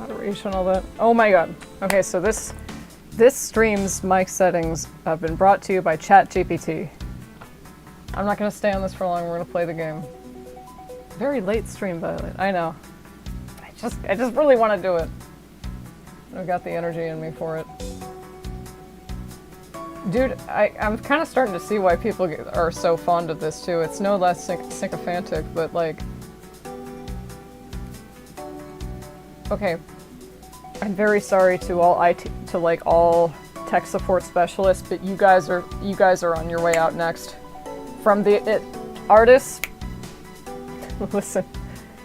Moderation, all that. Oh my god. Okay, so this stream's mic settings have been brought to you by ChatGPT. I'm not gonna stay on this for long, we're gonna play the game. Very late stream, Violet. I know. I just really want to do it. I've got the energy in me for it. Dude, I'm kind of starting to see why people are so fond of this too. It's no less sycophantic, but like... Okay. I'm very sorry to all all tech support specialists, but you guys are on your way out next. From the artists, listen,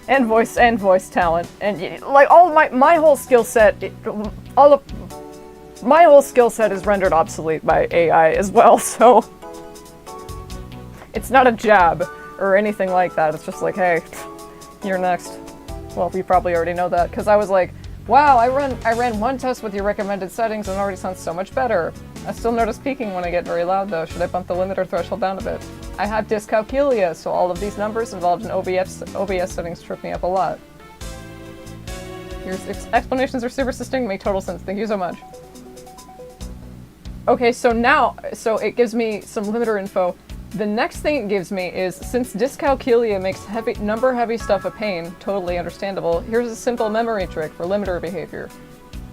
and voice talent, and like all my whole skill set, my whole skill set is rendered obsolete by AI as well. So it's not a jab or anything like that. It's just like, hey, you're next. Well, you probably already know that because I was like, wow, I ran one test with your recommended settings and it already sounds so much better. I still notice peaking when I get very loud though. Should I bump the limiter threshold down a bit? I have dyscalculia, so all of these numbers involved in OBS settings trip me up a lot. Your explanations are super succinct, make total sense. Thank you so much. Okay, so it gives me some limiter info. The next thing it gives me is, since dyscalculia makes number-heavy stuff a pain, totally understandable, here's a simple memory trick for limiter behavior.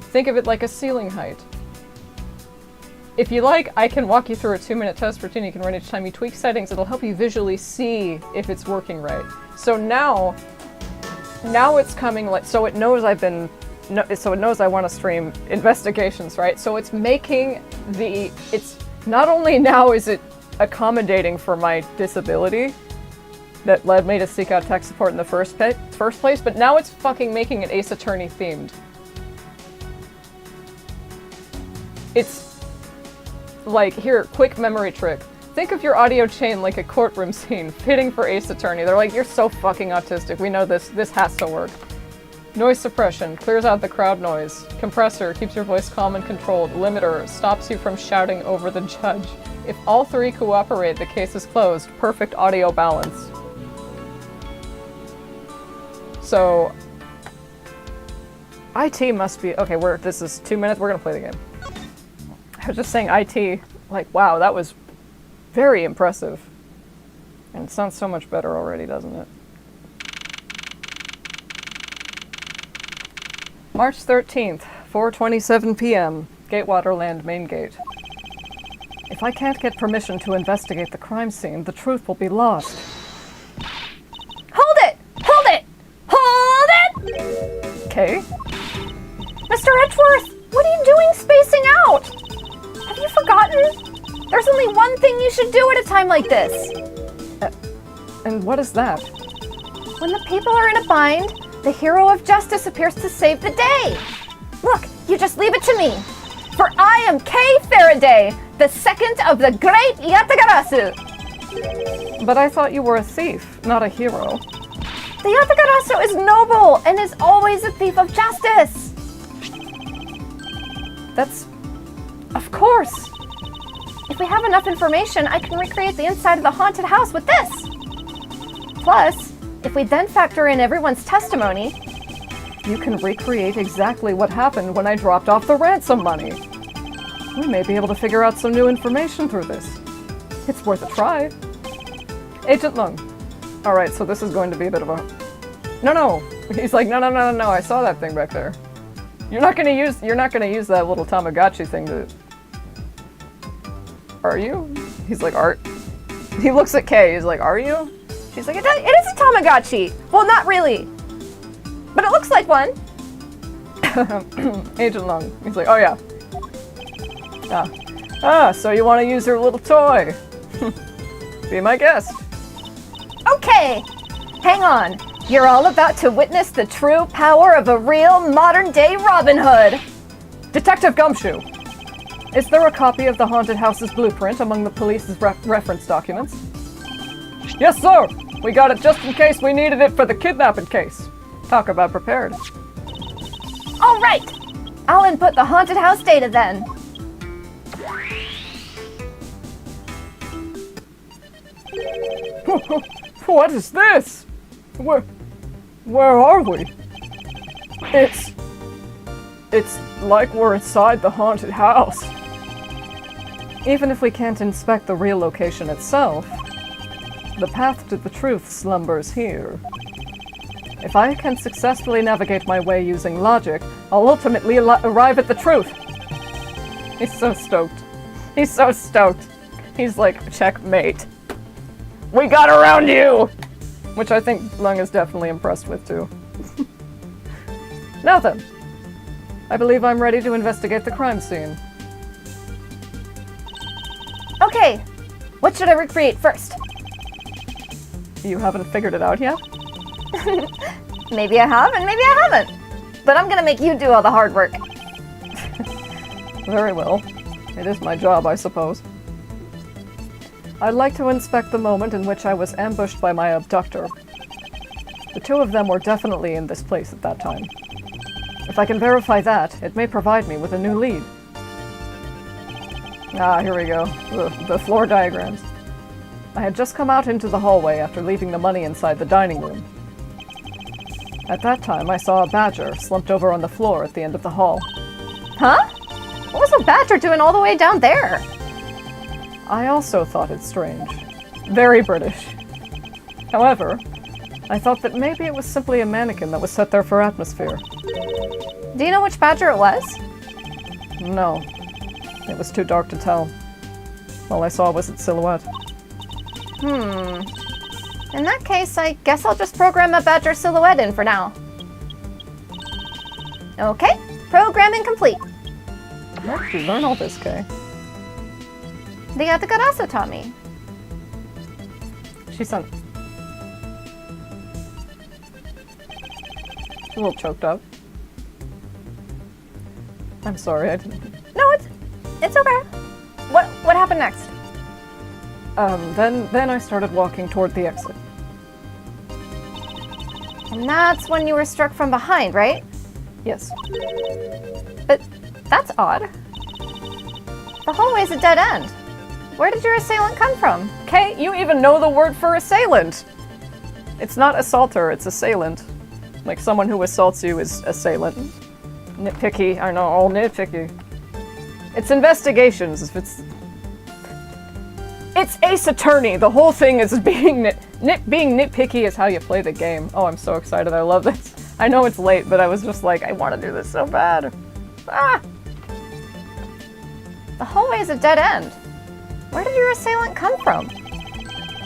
Think of it like a ceiling height. If you like, I can walk you through a 2-minute test routine you can run each time you tweak settings. It'll help you visually see if it's working right. So now it's coming like, so it knows so it knows I want to stream investigations, right? So it's making it's not only now is it accommodating for my disability that led me to seek out tech support in the first place, but now it's fucking making it Ace Attorney themed. It's like, here, quick memory trick. Think of your audio chain like a courtroom scene, fitting for Ace Attorney. They're like, you're so fucking autistic, we know this has to work. Noise suppression, clears out the crowd noise. Compressor, keeps your voice calm and controlled. Limiter, stops you from shouting over the judge. If all three cooperate, the case is closed. Perfect audio balance. So, IT must be, okay, this is 2 minutes, we're gonna play the game. I was just saying IT, like, wow, that was very impressive. And it sounds so much better already, doesn't it? March 13th, 4:27 p.m. Gatewaterland main gate. If I can't get permission to investigate the crime scene, the truth will be lost. Hold it! Hold it! Hold it! Okay. Mr. Edgeworth, what are you doing spacing out? Have you forgotten? There's only one thing you should do at a time like this. And what is that? When the people are in a bind, the hero of justice appears to save the day. Look, you just leave it to me. For I am Kay Faraday, the second of the great Yatagarasu. But I thought you were a thief, not a hero. The Yatagarasu is noble and is always a thief of justice. That's... Of course. If we have enough information, I can recreate the inside of the haunted house with this. Plus, if we then factor in everyone's testimony, you can recreate exactly what happened when I dropped off the ransom money. We may be able to figure out some new information through this. It's worth a try. Agent Lung. Alright, so this is going to be a bit of a... No. He's like, no, I saw that thing back there. You're not gonna use that little Tamagotchi thing to... Are you? He's like, He looks at Kay, he's like, are you? She's like, it is a Tamagotchi. Well, not really. But it looks like one. Agent Lung. He's like, oh yeah. So you want to use your little toy? Be my guest. Okay. Hang on. You're all about to witness the true power of a real modern-day Robin Hood. Detective Gumshoe. Is there a copy of the haunted house's blueprint among the police's reference documents? Yes, sir! We got it just in case we needed it for the kidnapping case. Talk about prepared. All right! I'll input the haunted house data then. What is this? Where are we? It's like we're inside the haunted house. Even if we can't inspect the real location itself, the path to the truth slumbers here. If I can successfully navigate my way using logic, I'll ultimately arrive at the truth. He's so stoked. He's so stoked. He's like, checkmate. We got around you! Which I think Lung is definitely impressed with, too. Now then, I believe I'm ready to investigate the crime scene. Okay, what should I recreate first? You haven't figured it out yet? Maybe I have, and maybe I haven't. But I'm gonna make you do all the hard work. Very well. It is my job, I suppose. I'd like to inspect the moment in which I was ambushed by my abductor. The two of them were definitely in this place at that time. If I can verify that, it may provide me with a new lead. Ah, here we go. The floor diagrams. I had just come out into the hallway after leaving the money inside the dining room. At that time, I saw a badger slumped over on the floor at the end of the hall. Huh? What was a badger doing all the way down there? I also thought it strange. Very British. However, I thought that maybe it was simply a mannequin that was set there for atmosphere. Do you know which badger it was? No. It was too dark to tell. All I saw was its silhouette. In that case, I guess I'll just program a badger silhouette in for now. Okay, programming complete. Where did you learn all this, Kay? The Atacarasu taught me. She's a little choked up. I'm sorry, I didn't... No, it's okay. What happened next? Then I started walking toward the exit. And that's when you were struck from behind, right? Yes. But that's odd. The hallway's a dead end. Where did your assailant come from? Kay, you even know the word for assailant! It's not assaulter, it's assailant. Like, someone who assaults you is assailant. Nitpicky, I know, all nitpicky. It's investigations, if it's... It's Ace Attorney! The whole thing is being being nitpicky is how you play the game. Oh, I'm so excited, I love this. I know it's late, but I was just like, I want to do this so bad. Ah! The hallway's a dead end. Where did your assailant come from?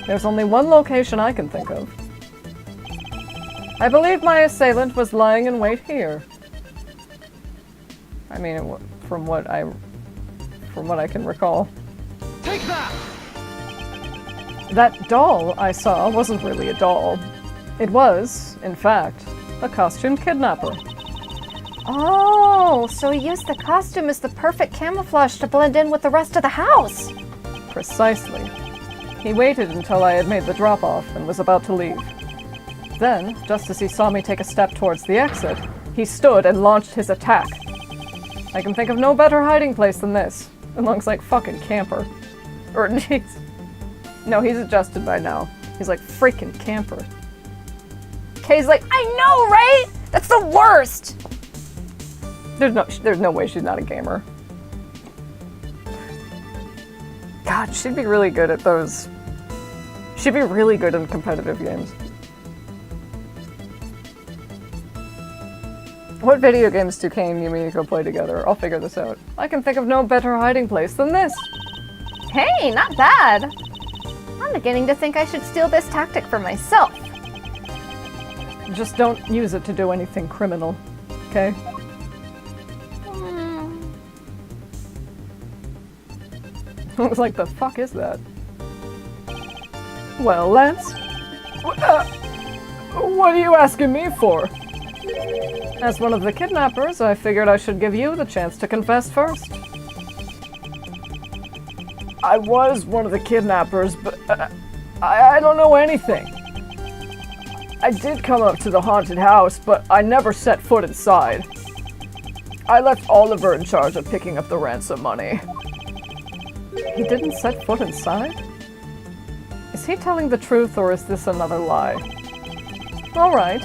There's only one location I can think of. I believe my assailant was lying in wait here. I mean, from what I can recall. Take that! That doll I saw wasn't really a doll. It was, in fact, a costume kidnapper. Oh, so he used the costume as the perfect camouflage to blend in with the rest of the house. Precisely. He waited until I had made the drop-off and was about to leave. Then, just as he saw me take a step towards the exit, he stood and launched his attack. I can think of no better hiding place than this. It looks like fucking camper. Or, jeez. No, he's adjusted by now. He's like freaking camper. Kay's like, I know, right? That's the worst! There's no way she's not a gamer. God, she'd be really good at those. She'd be really good in competitive games. What video games do Kay and Yumiko play together? I'll figure this out. I can think of no better hiding place than this. Hey, not bad. I'm beginning to think I should steal this tactic for myself. Just don't use it to do anything criminal, okay? I was like, the fuck is that? Well, Lance? What are you asking me for? As one of the kidnappers, I figured I should give you the chance to confess first. I was one of the kidnappers, but I don't know anything. I did come up to the haunted house, but I never set foot inside. I left Oliver in charge of picking up the ransom money. He didn't set foot inside? Is he telling the truth, or is this another lie? All right.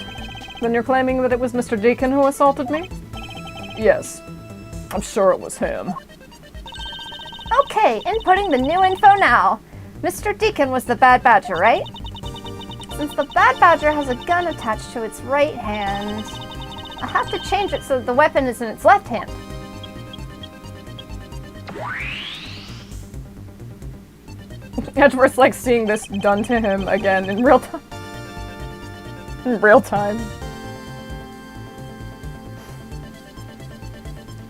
Then you're claiming that it was Mr. Deacon who assaulted me? Yes, I'm sure it was him. Okay, inputting the new info now. Mr. Deacon was the Bad Badger, right? Since the Bad Badger has a gun attached to its right hand, I have to change it so that the weapon is in its left hand. Edgeworth's like seeing this done to him again in real time. In real time.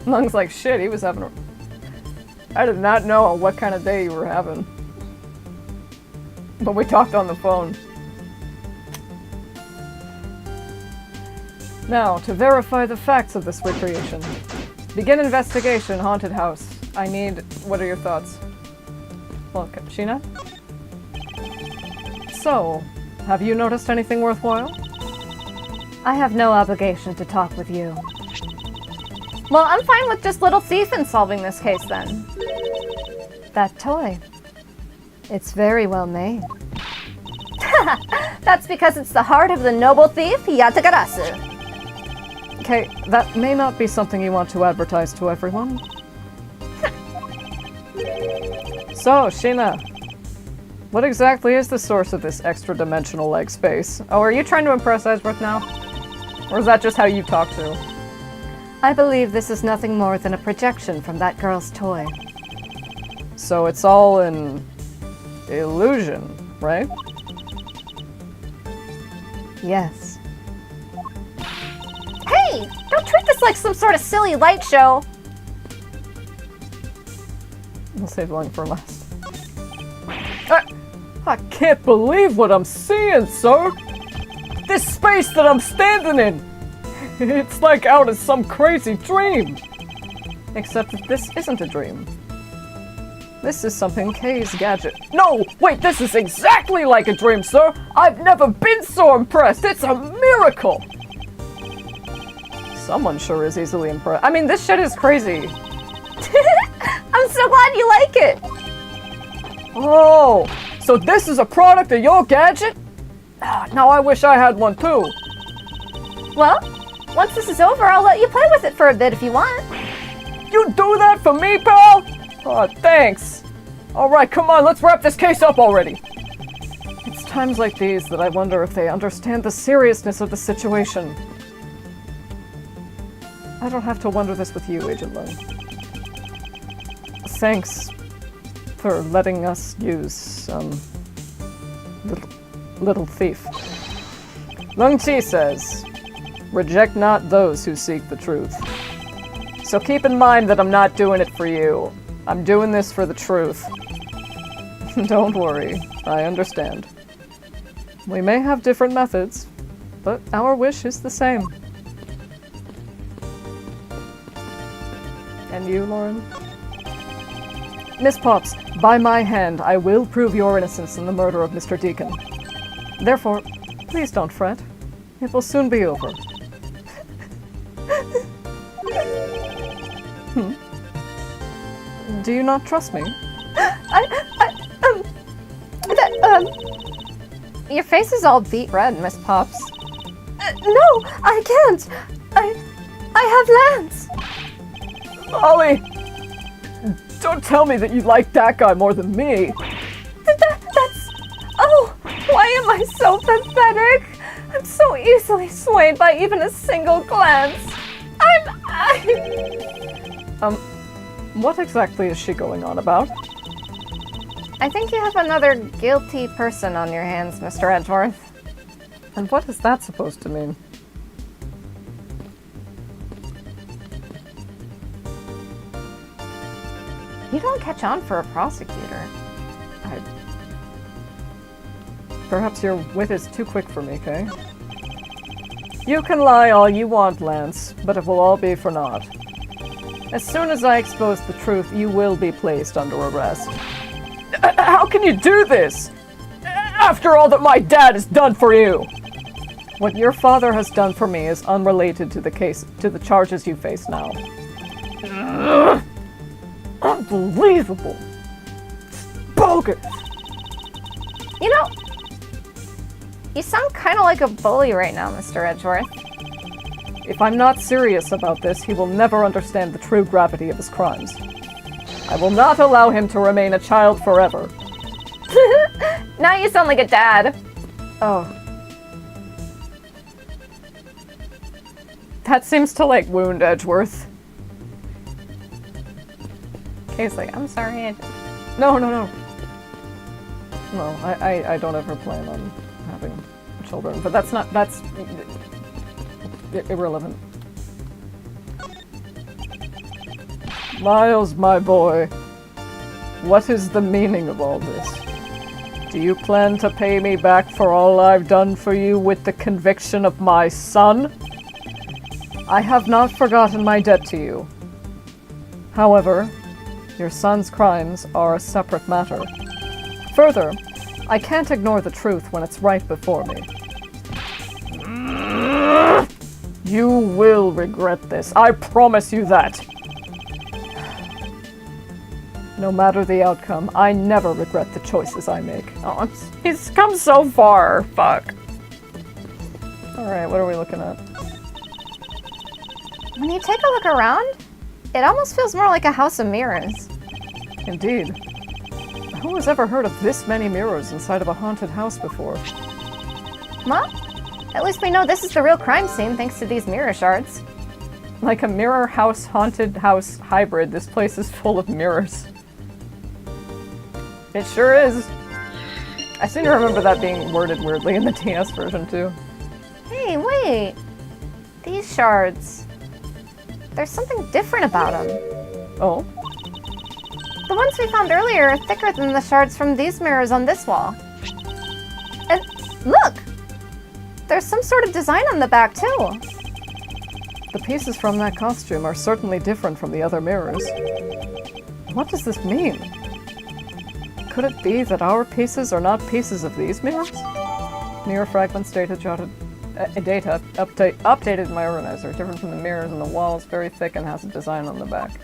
Lung's like, shit, he was having a... I did not know what kind of day you were having. But we talked on the phone. Now, to verify the facts of this recreation. Begin investigation, haunted house. I need... What are your thoughts? Well, Sheena? So, have you noticed anything worthwhile? I have no obligation to talk with you. Well, I'm fine with just Little Thief in solving this case then. That toy. It's very well made. That's because it's the heart of the noble thief, Yatagarasu. Okay, that may not be something you want to advertise to everyone. So, Sheena, what exactly is the source of this extra-dimensional leg space? Oh, are you trying to impress Edgeworth now? Or is that just how you talk to? I believe this is nothing more than a projection from that girl's toy. So it's all an illusion, right? Yes. Hey! Don't treat this like some sort of silly light show! We'll save Lung for last. I can't believe what I'm seeing, sir! This space that I'm standing in! It's like out of some crazy dream! Except that this isn't a dream. This is something Kay's gadget. No! Wait, this is exactly like a dream, sir! I've never been so impressed! It's a miracle! Someone sure is easily impressed. I mean, this shit is crazy. I'm so glad you like it! Oh! So this is a product of your gadget? Now I wish I had one too. Well, once this is over, I'll let you play with it for a bit if you want. You do that for me, pal? Oh, thanks. Alright, come on, let's wrap this case up already. It's times like these that I wonder if they understand the seriousness of the situation. I don't have to wonder this with you, Agent Lung. Thanks for letting us use, little thief. Lung Chi says, reject not those who seek the truth. So keep in mind that I'm not doing it for you. I'm doing this for the truth. Don't worry, I understand. We may have different methods, but our wish is the same. And you, Lauren? Miss Pops, by my hand, I will prove your innocence in the murder of Mr. Deacon. Therefore, please don't fret. It will soon be over. Do you not trust me? Your face is all beet red, Miss Pops. No, I can't. I have Lance. Ollie! Don't tell me that you like that guy more than me. That's... Oh, why am I so pathetic? I'm so easily swayed by even a single glance. What exactly is she going on about? I think you have another guilty person on your hands, Mr. Edgeworth. And what is that supposed to mean? You don't catch on for a prosecutor. Perhaps your wit is too quick for me, Kay? You can lie all you want, Lance, but it will all be for naught. As soon as I expose the truth, you will be placed under arrest. How can you do this? After all that my dad has done for you! What your father has done for me is unrelated to the charges you face now. Unbelievable! Bogus! You know, you sound kind of like a bully right now, Mr. Edgeworth. If I'm not serious about this, he will never understand the true gravity of his crimes. I will not allow him to remain a child forever. Now you sound like a dad. Oh. That seems to, like, wound Edgeworth. Kay's like, I'm sorry, I... No. No, I don't ever plan on having children, but that's irrelevant. Miles, my boy, what is the meaning of all this? Do you plan to pay me back for all I've done for you with the conviction of my son? I have not forgotten my debt to you. However, your son's crimes are a separate matter. Further, I can't ignore the truth when it's right before me. You will regret this. I promise you that. No matter the outcome, I never regret the choices I make. Oh, he's come so far. Fuck. Alright, what are we looking at? When you take a look around, it almost feels more like a house of mirrors. Indeed. Who has ever heard of this many mirrors inside of a haunted house before? Well, at least we know this is the real crime scene thanks to these mirror shards. Like a mirror house, haunted house hybrid, this place is full of mirrors. It sure is. I seem to remember that being worded weirdly in the DS version too. Hey, wait. These shards. There's something different about them. Oh? The ones we found earlier are thicker than the shards from these mirrors on this wall. And look! There's some sort of design on the back too. The pieces from that costume are certainly different from the other mirrors. What does this mean? Could it be that our pieces are not pieces of these mirrors? Mirror fragments updated in my organizer, different from the mirrors on the walls, very thick and has a design on the back.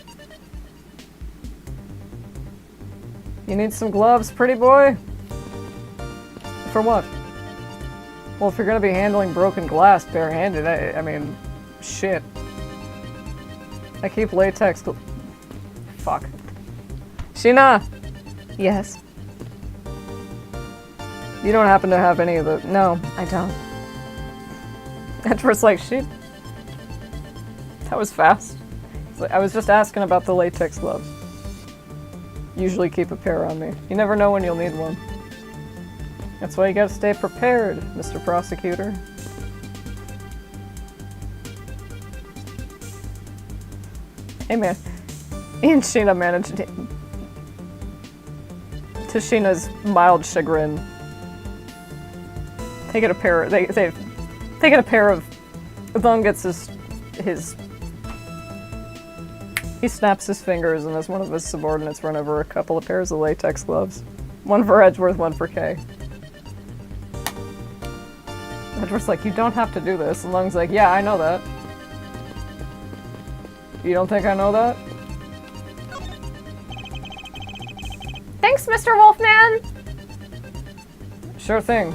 You need some gloves, pretty boy? For what? Well, if you're gonna be handling broken glass barehanded, I mean, shit. I keep latex fuck. Sheena! Yes. You don't happen to have any of the... No, I don't. At first, like, shit. That was fast. Like, I was just asking about the latex gloves. Usually keep a pair on me. You never know when you'll need one. That's why you gotta stay prepared, Mr. Prosecutor. Hey man, me and Sheena managed to Sheena's mild chagrin. Taking a pair, they've taken a pair of, Vaughn gets his, he snaps his fingers and has one of his subordinates run over a couple of pairs of latex gloves. One for Edgeworth, one for Kay. Edgeworth's like, you don't have to do this, and Lung's like, yeah, I know that. You don't think I know that? Thanks, Mr. Wolfman! Sure thing.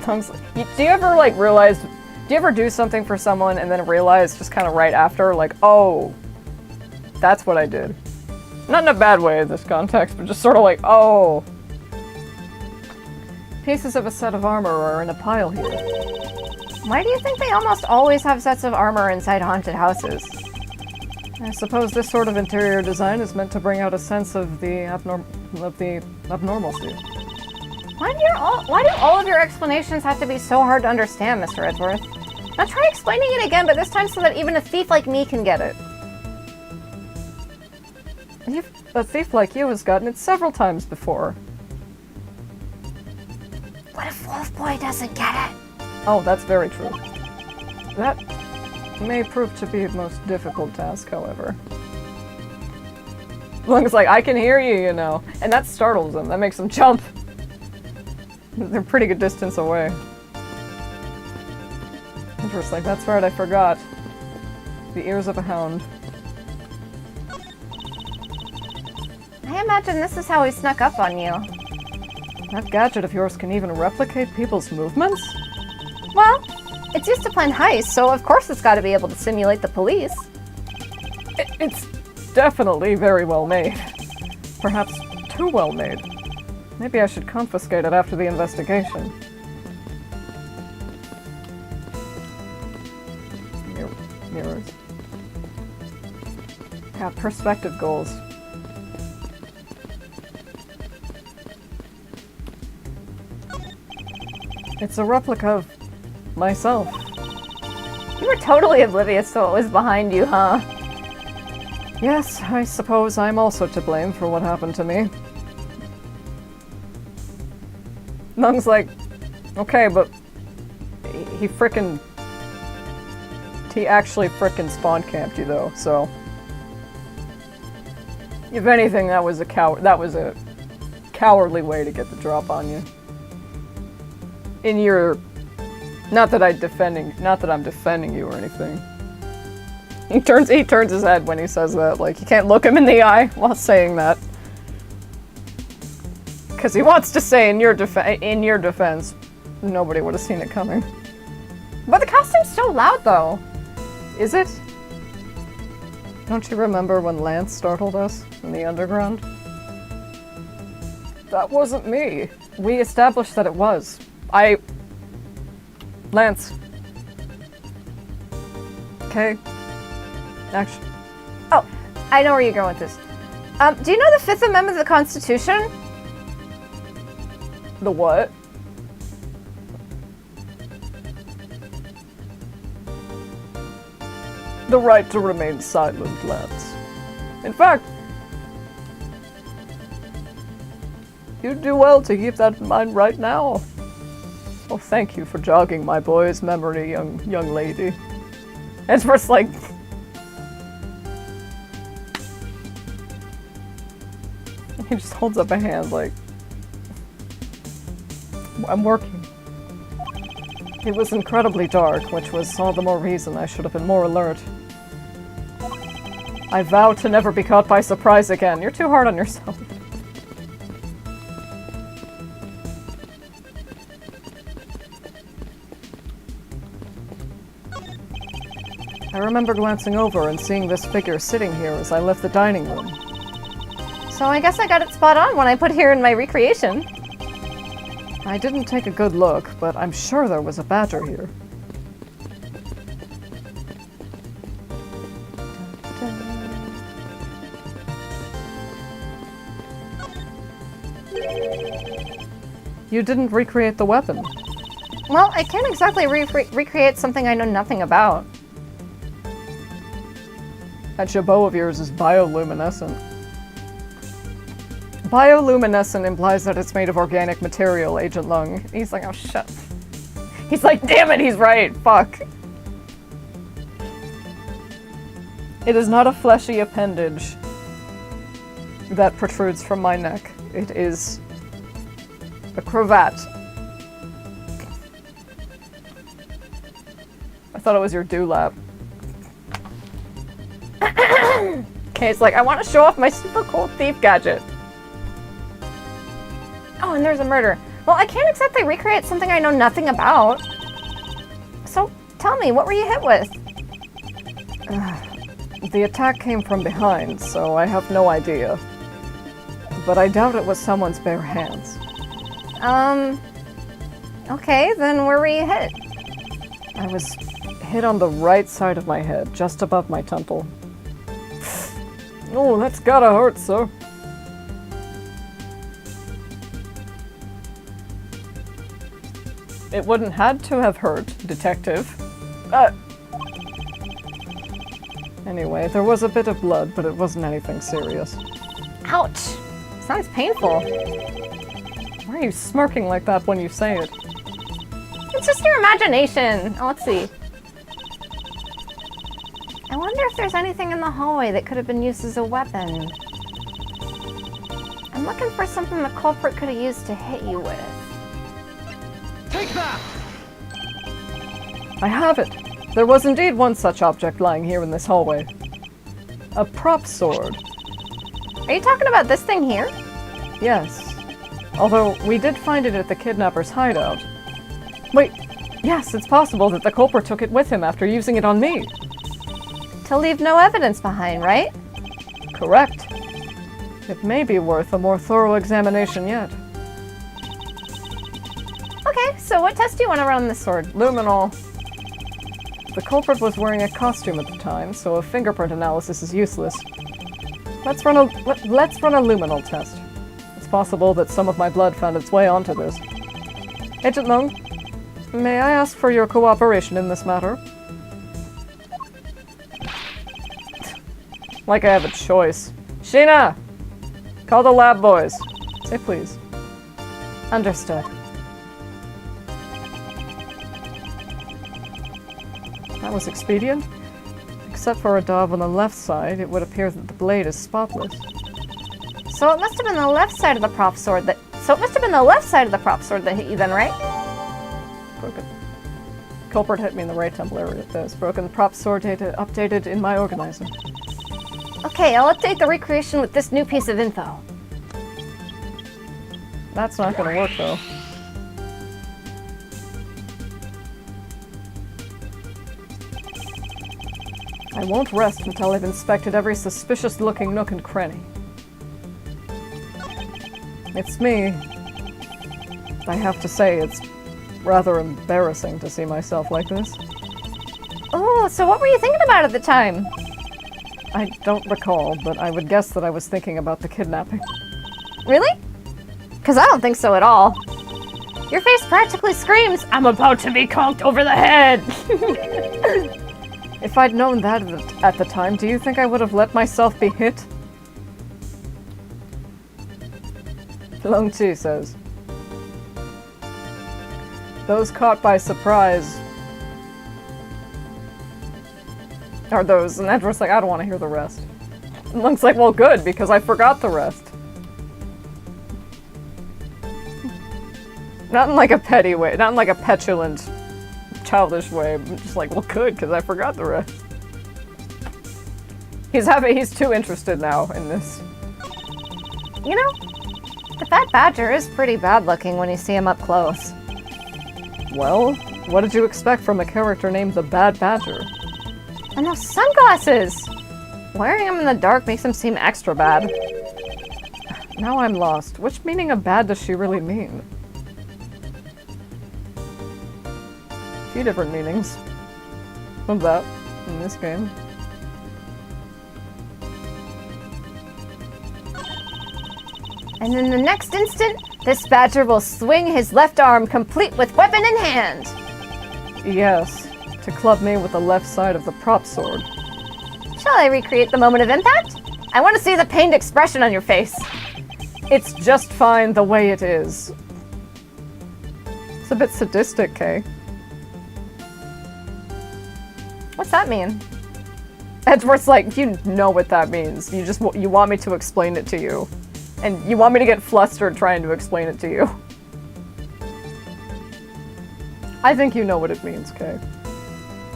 Lung's like, do you ever, like, realize... Do you ever do something for someone and then realize just kind of right after, like, oh, that's what I did? Not in a bad way in this context, but just sort of like, oh. Pieces of a set of armor are in a pile here. Why do you think they almost always have sets of armor inside haunted houses? I suppose this sort of interior design is meant to bring out a sense of the abnormalcy. Why do all of your explanations have to be so hard to understand, Mr. Edgeworth? Now try explaining it again, but this time so that even a thief like me can get it. A thief like you has gotten it several times before. What if Wolf Boy doesn't get it? Oh, that's very true. That may prove to be the most difficult task, however. Lung's like, I can hear you, you know. And that startles them. That makes them jump. They're a pretty good distance away. Just like, that's right, I forgot. The ears of a hound. I imagine this is how he snuck up on you. That gadget of yours can even replicate people's movements? Well, It's used to plan heists, so of course it's got to be able to simulate the police. It's definitely very well made. Perhaps too well made. Maybe I should confiscate it after the investigation. Mirrors. Yeah, perspective goals. It's a replica of myself. You were totally oblivious to what was behind you, huh? Yes, I suppose I'm also to blame for what happened to me. Nung's like, okay, but he actually frickin' spawn camped you though, so if anything, that was a cowardly way to get the drop on you. In your, not that I'm defending you or anything. He turns his head when he says that, like you can't look him in the eye while saying that. Because he wants to say in your defense, nobody would have seen it coming. But the costume's so loud though. Is it? Don't you remember when Lance startled us in the underground? That wasn't me. We established that it was. Lance. Okay. Actually. Oh, I know where you're going with this. Do you know the Fifth Amendment of the Constitution? The what? The right to remain silent, Lance. In fact, you'd do well to keep that in mind right now. Oh, thank you for jogging my boy's memory, young lady. It's first like... He just holds up a hand like... I'm working. It was incredibly dark, which was all the more reason I should have been more alert. I vow to never be caught by surprise again. You're too hard on yourself. I remember glancing over and seeing this figure sitting here as I left the dining room. So I guess I got it spot on when I put here in my recreation. I didn't take a good look, but I'm sure there was a badger here. You didn't recreate the weapon. Well, I can't exactly recreate something I know nothing about. That jabot of yours is bioluminescent. Bioluminescent implies that it's made of organic material, Agent Lung. He's like, oh shit. He's like, damn it, he's right, fuck. It is not a fleshy appendage that protrudes from my neck. It is a cravat. I thought it was your dewlap. Okay, it's like, I want to show off my super cool thief gadget. Oh, and there's a murder. Well, I can't exactly recreate something I know nothing about. So, tell me, what were you hit with? The attack came from behind, so I have no idea. But I doubt it was someone's bare hands. Okay, then where were you hit? I was hit on the right side of my head, just above my temple. Oh, that's gotta hurt, sir. It wouldn't had to have hurt, detective. Anyway, there was a bit of blood, but it wasn't anything serious. Ouch! Sounds painful. Why are you smirking like that when you say it? It's just your imagination. Oh, let's see. I wonder if there's anything in the hallway that could have been used as a weapon. I'm looking for something the culprit could have used to hit you with. Take that! I have it! There was indeed one such object lying here in this hallway. A prop sword. Are you talking about this thing here? Yes. Although, we did find it at the kidnapper's hideout. Wait, Yes, it's possible that the culprit took it with him after using it on me. To leave no evidence behind, right? Correct. It may be worth a more thorough examination yet. Okay, so what test do you want to run on this sword? Luminol. The culprit was wearing a costume at the time, so a fingerprint analysis is useless. Let's run a luminol test. It's possible that some of my blood found its way onto this. Agent Lung, may I ask for your cooperation in this matter? Like I have a choice. Sheena! Call the lab boys. Say please. Understood. That was expedient. Except for a daub on the left side, it would appear that the blade is spotless. So it must have been the left side of the prop sword that hit you then, right? Broken. Culprit hit me in the right temple area. There's broken prop sword data updated in my organizer. Okay, I'll update the recreation with this new piece of info. That's not gonna work though. I won't rest until I've inspected every suspicious-looking nook and cranny. It's me. I have to say, it's rather embarrassing to see myself like this. Oh, so what were you thinking about at the time? I don't recall, but I would guess that I was thinking about the kidnapping. Really? Because I don't think so at all. Your face practically screams, "I'm about to be conked over the head!" If I'd known that at the time, do you think I would have let myself be hit? Long Chi says, those caught by surprise are those, and Edward's like, I don't want to hear the rest. And Lung's like, well good, because I forgot the rest. Not in like a petty way, not in like a petulant, childish way. I'm just like, well good, because I forgot the rest. He's too interested now in this. You know, the Fat Badger is pretty bad looking when you see him up close. Well, what did you expect from a character named the Bad Badger? And those sunglasses! Wearing them in the dark makes him seem extra bad. Now I'm lost. Which meaning of bad does she really mean? A few different meanings of that in this game. And in the next instant, this badger will swing his left arm complete with weapon in hand. Yes, to club me with the left side of the prop sword. Shall I recreate the moment of impact? I want to see the pained expression on your face. It's just fine the way it is. It's a bit sadistic, Kay. What's that mean? Edgeworth's like, you know what that means. You want me to explain it to you. And you want me to get flustered trying to explain it to you. I think you know what it means, Kay.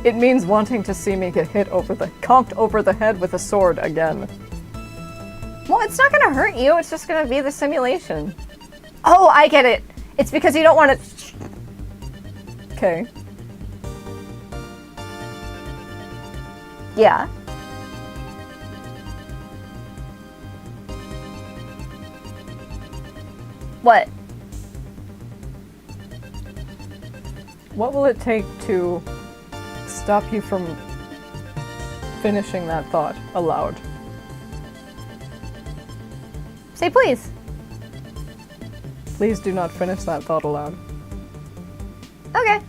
It means wanting to see me get conked over the head with a sword again. Well, it's not gonna hurt you, it's just gonna be the simulation. Oh, I get it. It's because you don't want to... Okay. Yeah. What? What will it take to stop you from finishing that thought aloud? Say please. Please do not finish that thought aloud. Okay.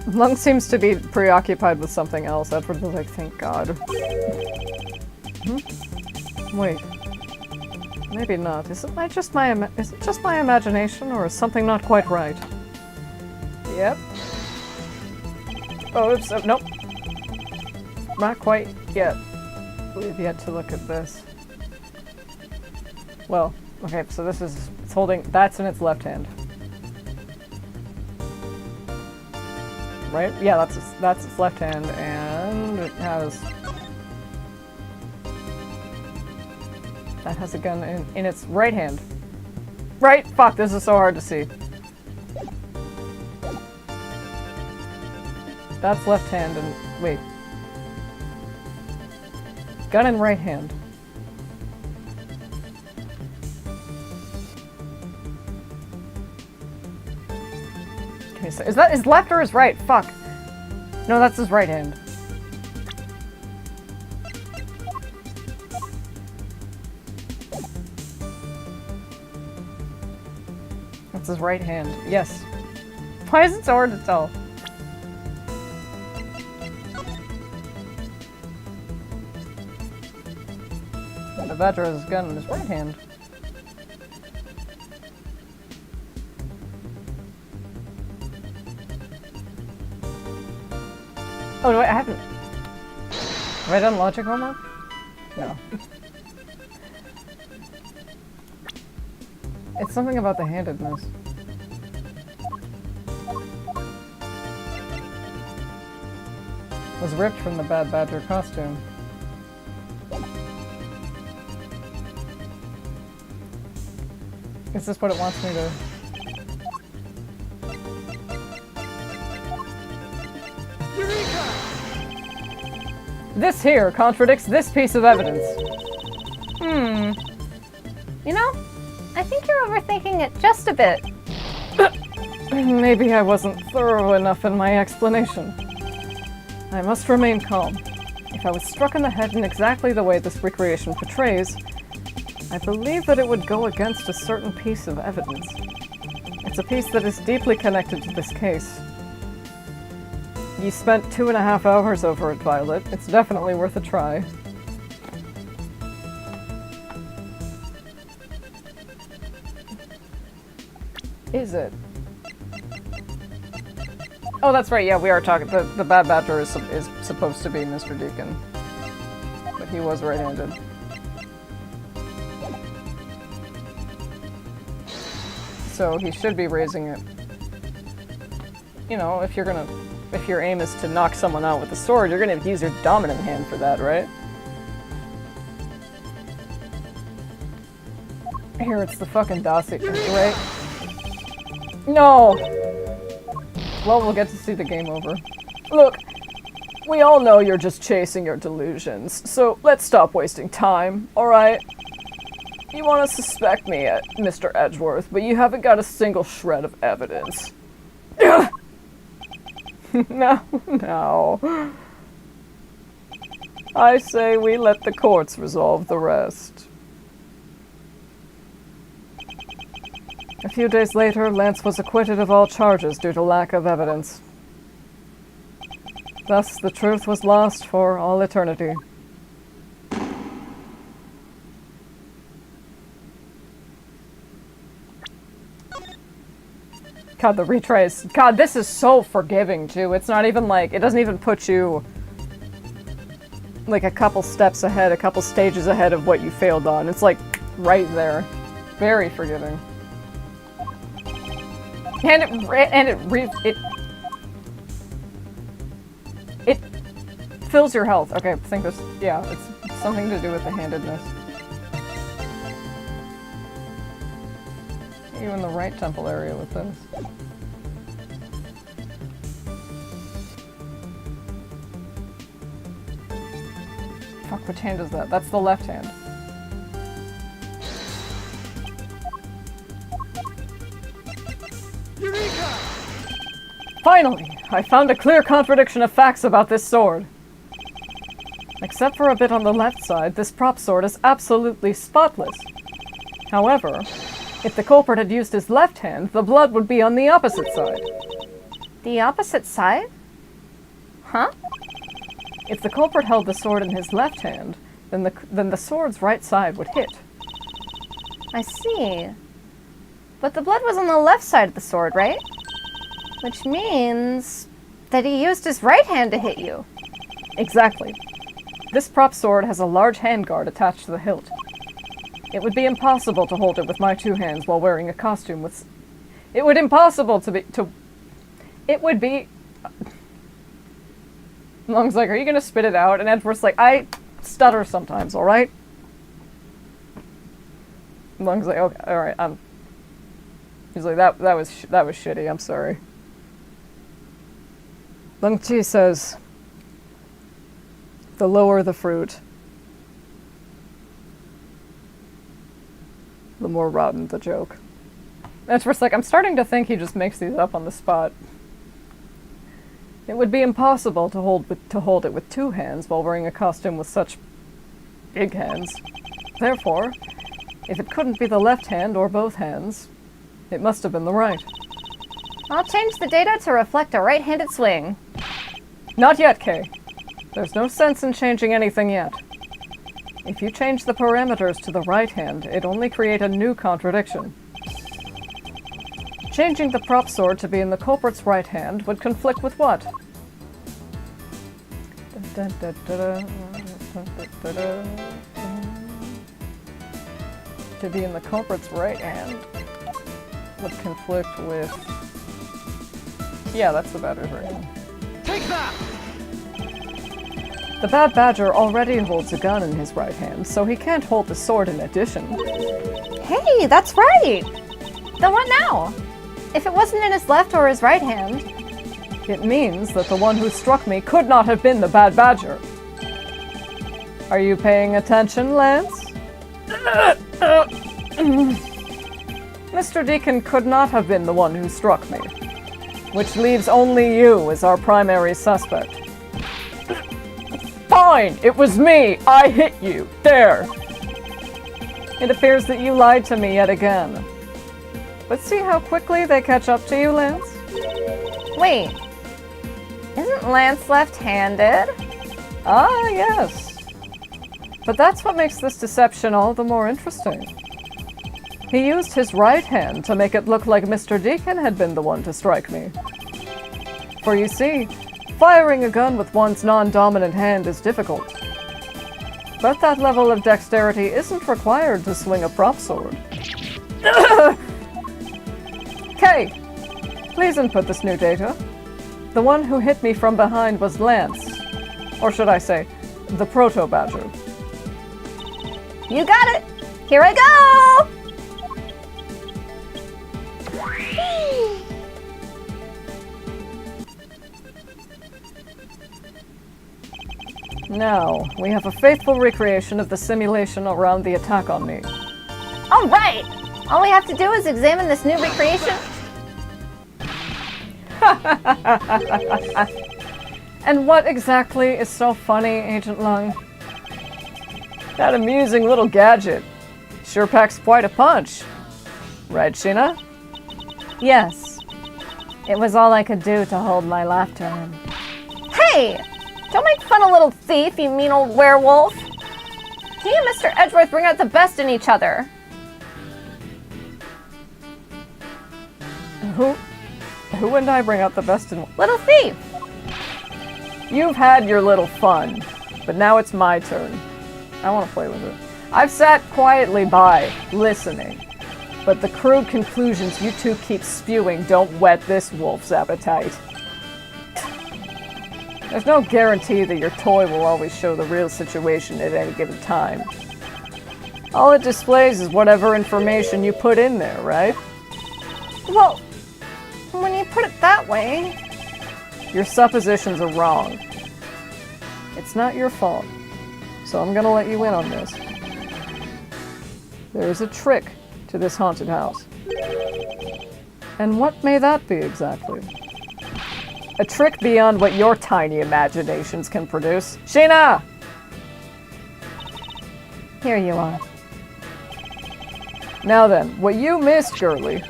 Lung seems to be preoccupied with something else. Edward was like, thank God. Wait. Maybe not. Is it just my imagination, or is something not quite right? Yep. Oh, oops. Oh, nope. Not quite yet. We've yet to look at this. Well, okay, so this is... It's holding... That's in its left hand. Right? Yeah, that's its left hand, and it has... That has a gun in its right hand. right? Fuck, this is so hard to see. That's left hand and... wait. Gun in right hand. Okay, so is that his left or his right? Fuck. No, that's his right hand. That's his right hand. Yes. Why is it so hard to tell? And the Badger has his gun in his right hand. Oh, no, wait, I haven't. Have I done logic homework? No. It's something about the handedness. Was ripped from the Bad Badger costume. Is this what it wants me to... This here contradicts this piece of evidence. You know, I think you're overthinking it just a bit. Maybe I wasn't thorough enough in my explanation. I must remain calm. If I was struck in the head in exactly the way this recreation portrays, I believe that it would go against a certain piece of evidence. It's a piece that is deeply connected to this case. You spent 2.5 hours over it, Violet. It's definitely worth a try. Is it? Oh, that's right, yeah, we are talking. The Bad Badger is supposed to be Mr. Deacon. But he was right-handed. So he should be raising it. You know, if your aim is to knock someone out with a sword, you're gonna use your dominant hand for that, right? Here, it's the fucking dossier, right? No! Well, we'll get to see the game over. Look, we all know you're just chasing your delusions, so let's stop wasting time, alright? You want to suspect me, Mr. Edgeworth, but you haven't got a single shred of evidence. No. I say we let the courts resolve the rest. A few days later, Lance was acquitted of all charges due to lack of evidence. Thus, the truth was lost for all eternity. God, the retries. God, this is so forgiving, too. It's not even like... It doesn't even put you... like a couple steps ahead, a couple stages ahead of what you failed on. It's like, right there. Very forgiving. And it fills your health. Okay, I think this... Yeah, it's something to do with the handedness. Even the right temple area with this. Fuck, which hand is that? That's the left hand. Eureka! Finally! I found a clear contradiction of facts about this sword. Except for a bit on the left side, this prop sword is absolutely spotless. However, if the culprit had used his left hand, the blood would be on the opposite side. The opposite side? Huh? If the culprit held the sword in his left hand, then the sword's right side would hit. I see. But the blood was on the left side of the sword, right? Which means that he used his right hand to hit you. Exactly. This prop sword has a large handguard attached to the hilt. It would be impossible to hold it with my two hands while wearing a costume with... It would impossible to be... It would be... Long's like, are you gonna spit it out? And Edgeworth's like, I stutter sometimes, alright? Long's like, okay, alright, He's like, that was shitty, I'm sorry. Lung Chi says, the lower the fruit, the more rotten the joke. That's first, like, I'm starting to think he just makes these up on the spot. It would be impossible to hold it with two hands while wearing a costume with such big hands. Therefore, if it couldn't be the left hand or both hands, it must have been the right. I'll change the data to reflect a right-handed swing. Not yet, Kay. There's no sense in changing anything yet. If you change the parameters to the right hand, it'd only create a new contradiction. Changing the prop sword to be in the culprit's right hand would conflict with what? To be in the culprit's right hand would conflict with... Yeah, that's the badger's right hand. Take that! The bad badger already holds a gun in his right hand, so he can't hold the sword in addition. Hey, that's right! Then what now? If it wasn't in his left or his right hand... It means that the one who struck me could not have been the bad badger. Are you paying attention, Lance? Mr. Deacon could not have been the one who struck me, which leaves only you as our primary suspect. Fine, it was me! I hit you! There! It appears that you lied to me yet again. But see how quickly they catch up to you, Lance? Wait, isn't Lance left-handed? Ah, yes. But that's what makes this deception all the more interesting. He used his right hand to make it look like Mr. Deacon had been the one to strike me. For you see, firing a gun with one's non-dominant hand is difficult. But that level of dexterity isn't required to swing a prop sword. Kay, please input this new data. The one who hit me from behind was Lance. Or should I say, the proto-badger. You got it! Here I go! Now, we have a faithful recreation of the simulation around the attack on me. All right! All we have to do is examine this new recreation. And what exactly is so funny, Agent Lung? That amusing little gadget sure packs quite a punch. Right, Sheena? Yes. It was all I could do to hold my laughter in. Hey! Don't make fun of little thief, you mean old werewolf. He and Mr. Edgeworth bring out the best in each other. Who and I bring out the best in... Little thief! You've had your little fun, but now it's my turn. I want to play with it. I've sat quietly by, listening, but the crude conclusions you two keep spewing don't whet this wolf's appetite. There's no guarantee that your toy will always show the real situation at any given time. All it displays is whatever information you put in there, right? Well, when you put it that way... Your suppositions are wrong. It's not your fault, so I'm gonna let you in on this. There is a trick to this haunted house. And what may that be exactly? A trick beyond what your tiny imaginations can produce. Sheena! Here you are. Now then, what you missed, girly,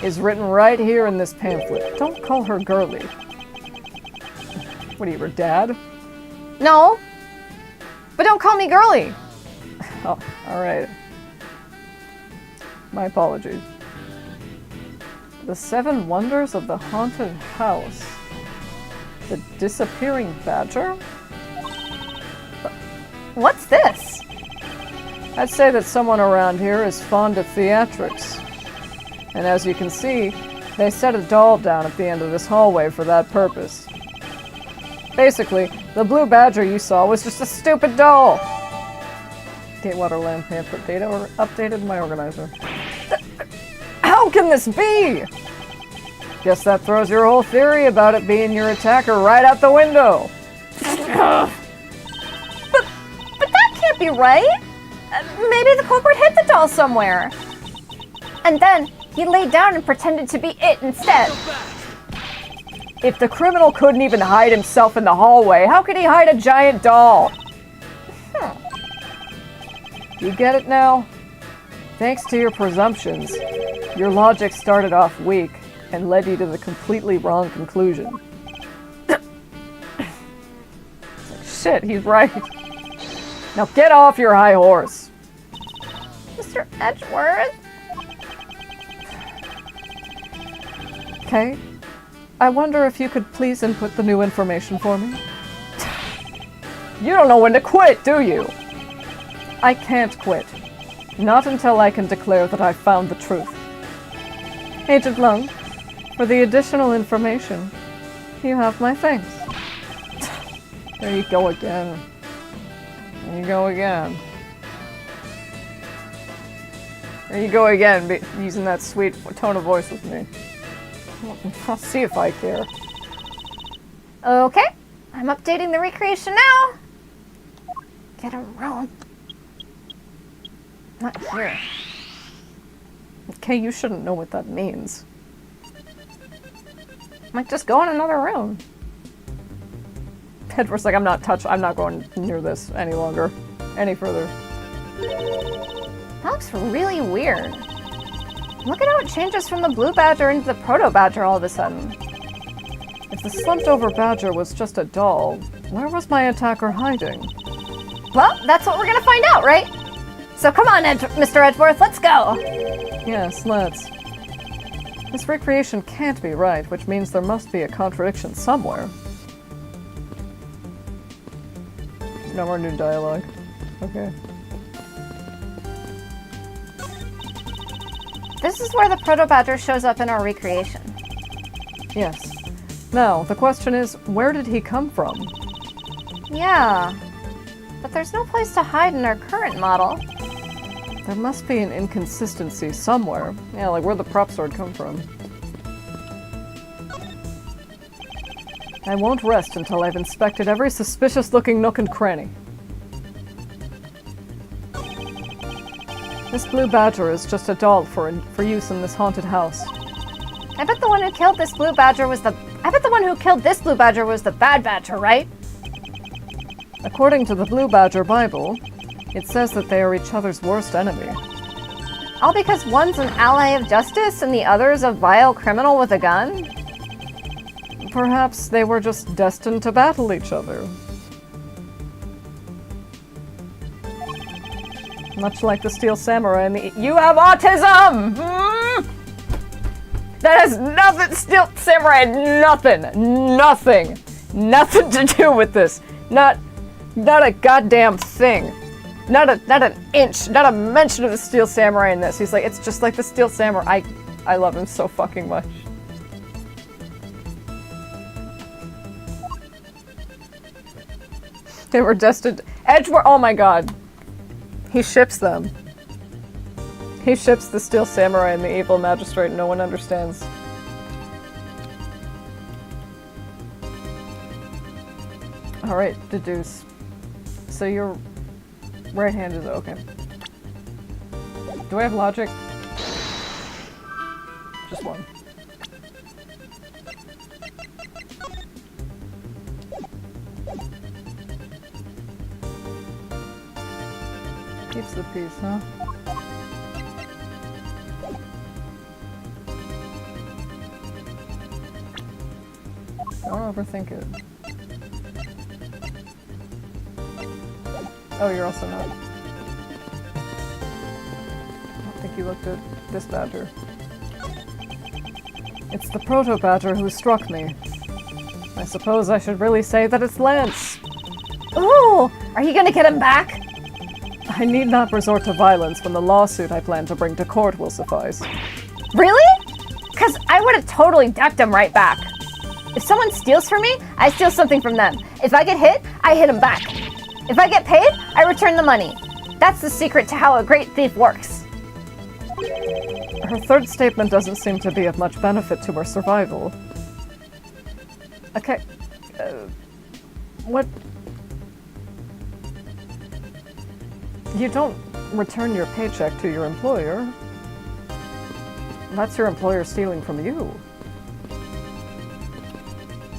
is written right here in this pamphlet. Don't call her girly. What are you, her dad? No. But don't call me girly. Oh, alright. My apologies. The 7 Wonders of the Haunted House. The Disappearing Badger? What's this? I'd say that someone around here is fond of theatrics. And as you can see, they set a doll down at the end of this hallway for that purpose. Basically, the blue badger you saw was just a stupid doll! Gatewater Land pamphlet data or updated my organizer. How can this be? Guess that throws your whole theory about it being your attacker right out the window. But that can't be right. Maybe the culprit hid the doll somewhere. And then he laid down and pretended to be it instead. If the criminal couldn't even hide himself in the hallway, how could he hide a giant doll? You get it now? Thanks to your presumptions, your logic started off weak and led you to the completely wrong conclusion. Shit, he's right. Now get off your high horse. Mr. Edgeworth? Okay. I wonder if you could please input the new information for me? You don't know when to quit, do you? I can't quit. Not until I can declare that I've found the truth. Agent Lung, for the additional information, you have my thanks. There you go again. There you go again. There you go again, using that sweet tone of voice with me. I'll see if I care. Okay, I'm updating the recreation now. Get him wrong. Not here. Okay, you shouldn't know what that means. Might just go in another room. Edward's like, I'm not going near this any longer. Any further. That looks really weird. Look at how it changes from the blue badger into the proto badger all of a sudden. If the slumped over badger was just a doll, where was my attacker hiding? Well, that's what we're gonna find out, right? So come on, Mr. Edgeworth, let's go! Yes, let's. This recreation can't be right, which means there must be a contradiction somewhere. No more new dialogue. Okay. This is where the proto-badger shows up in our recreation. Yes. Now, the question is, where did he come from? Yeah. But there's no place to hide in our current model. There must be an inconsistency somewhere. Yeah, like where'd the prop sword come from? I won't rest until I've inspected every suspicious-looking nook and cranny. This blue badger is just a doll for use in this haunted house. I bet the one who killed this blue badger was the bad badger, right? According to the Blue Badger Bible, it says that they are each other's worst enemy. All because one's an ally of justice and the other's a vile criminal with a gun? Perhaps they were just destined to battle each other. Much like the Steel Samurai and the— You have autism! That has nothing— Steel Samurai had nothing to do with this. Not a goddamn thing. Not an inch. Not a mention of the Steel Samurai in this. He's like, it's just like the Steel Samurai. I love him so fucking much. They were destined— Edgeworth— oh my god. He ships them. He ships the Steel Samurai and the Evil Magistrate. No one understands. Alright, deduce. So your right hand is okay. Do I have logic? Just one. Keeps the peace, huh? Don't overthink it. Oh, you're also not. I don't think you looked at this badger. It's the proto-badger who struck me. I suppose I should really say that it's Lance. Ooh! Are you gonna get him back? I need not resort to violence when the lawsuit I plan to bring to court will suffice. Really? Because I would have totally decked him right back. If someone steals from me, I steal something from them. If I get hit, I hit him back. If I get paid, I return the money. That's the secret to how a great thief works. Her third statement doesn't seem to be of much benefit to her survival. Okay. What? You don't return your paycheck to your employer. That's your employer stealing from you.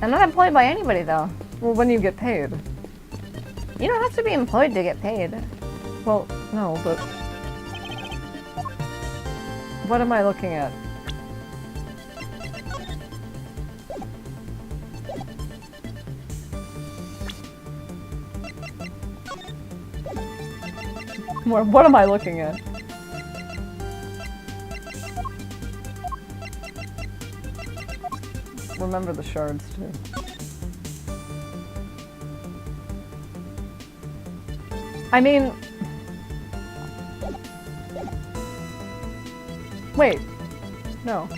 I'm not employed by anybody, though. Well, when you get paid. You don't have to be employed to get paid. Well, no, but... What am I looking at? What am I looking at? Remember the shards, too. I mean... Wait. No.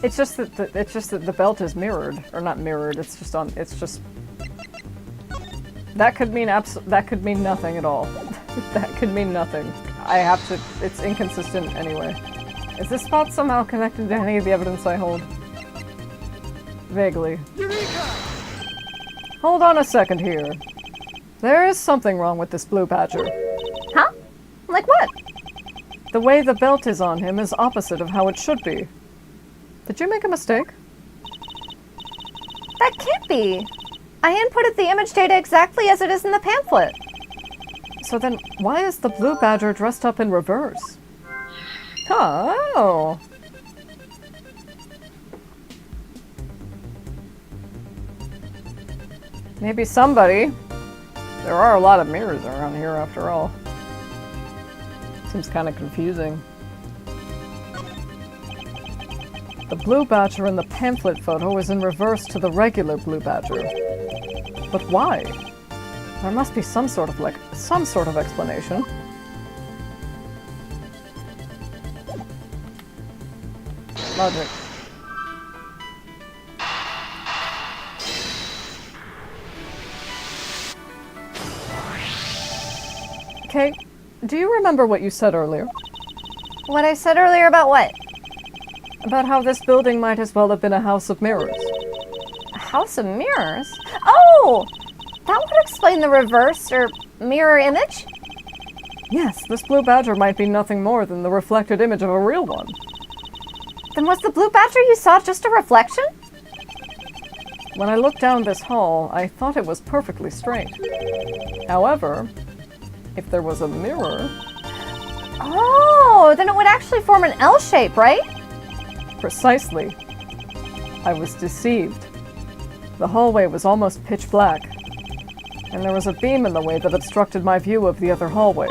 It's just that the belt is mirrored. Or not mirrored, it's just... That could mean nothing at all. That could mean nothing. It's inconsistent anyway. Is this spot somehow connected to any of the evidence I hold? Vaguely. Eureka! Hold on a second here. There is something wrong with this blue badger. Huh? Like what? The way the belt is on him is opposite of how it should be. Did you make a mistake? That can't be. I inputted the image data exactly as it is in the pamphlet. So then, why is the blue badger dressed up in reverse? Oh. Maybe somebody. There are a lot of mirrors around here after all. Seems kind of confusing. The blue badger in the pamphlet photo is in reverse to the regular blue badger. But why? There must be some sort of explanation. Logic. Kate, do you remember what you said earlier? What I said earlier about what? About how this building might as well have been a house of mirrors. A house of mirrors? Oh! That would explain the reverse or mirror image? Yes, this blue badger might be nothing more than the reflected image of a real one. Then was the blue badger you saw just a reflection? When I looked down this hall, I thought it was perfectly straight. However, if there was a mirror... Oh, then it would actually form an L shape, right? Precisely. I was deceived. The hallway was almost pitch black, and there was a beam in the way that obstructed my view of the other hallway.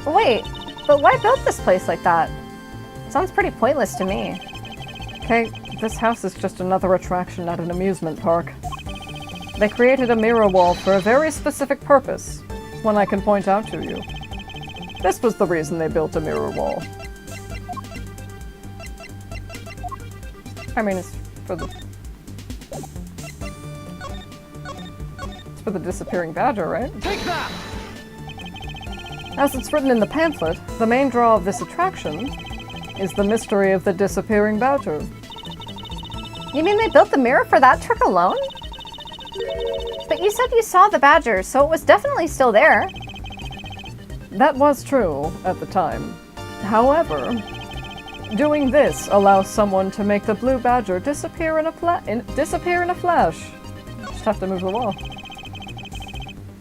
Wait, but why build this place like that? Sounds pretty pointless to me. Okay, this house is just another attraction at an amusement park. They created a mirror wall for a very specific purpose, one I can point out to you. This was the reason they built a mirror wall. I mean, it's for the disappearing badger, right? Take that! As it's written in the pamphlet, the main draw of this attraction is the mystery of the disappearing badger. You mean they built the mirror for that trick alone? But you said you saw the badger, so it was definitely still there. That was true at the time. However, doing this allows someone to make the blue badger disappear in a flash. Just have to move the wall.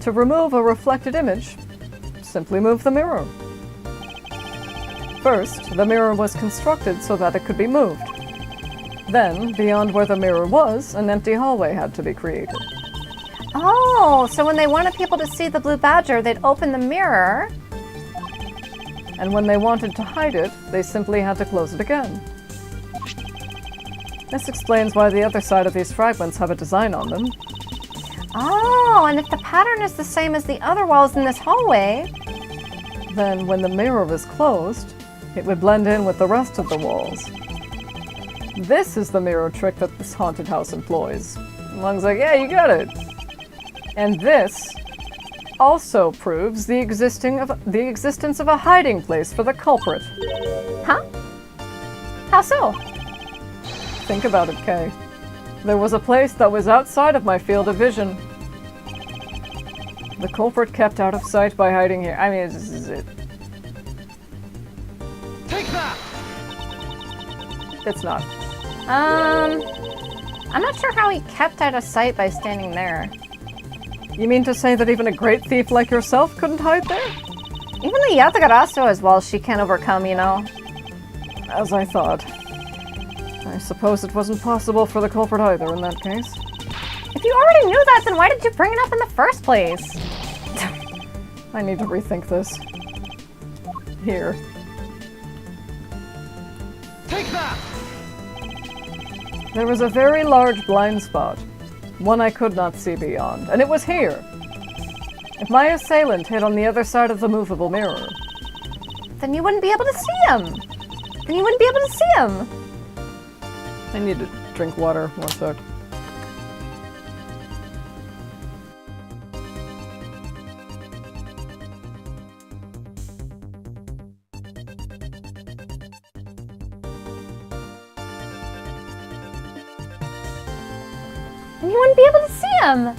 To remove a reflected image, simply move the mirror. First, the mirror was constructed so that it could be moved. Then, beyond where the mirror was, an empty hallway had to be created. Oh, so when they wanted people to see the blue badger, they'd open the mirror. And when they wanted to hide it, they simply had to close it again. This explains why the other side of these fragments have a design on them. Oh, and if the pattern is the same as the other walls in this hallway... Then, when the mirror is closed, it would blend in with the rest of the walls. This is the mirror trick that this haunted house employs. Lung's like, yeah, you got it. And this also proves the existence of a hiding place for the culprit. Huh? How so? Think about it, Kay. There was a place that was outside of my field of vision. The culprit kept out of sight by hiding here. I mean, Take that! it's not. I'm not sure how he kept out of sight by standing there. You mean to say that even a great thief like yourself couldn't hide there? Even the Yatagarasu as well, she can overcome, you know? As I thought. I suppose it wasn't possible for the culprit either in that case. If you already knew that, then why did you bring it up in the first place? I need to rethink this. Here. Take that! There was a very large blind spot, one I could not see beyond, and it was here. If my assailant hid on the other side of the movable mirror, Then you wouldn't be able to see him. Then you wouldn't be able to see him. I need to drink water. One sec. And you wouldn't be able to see him.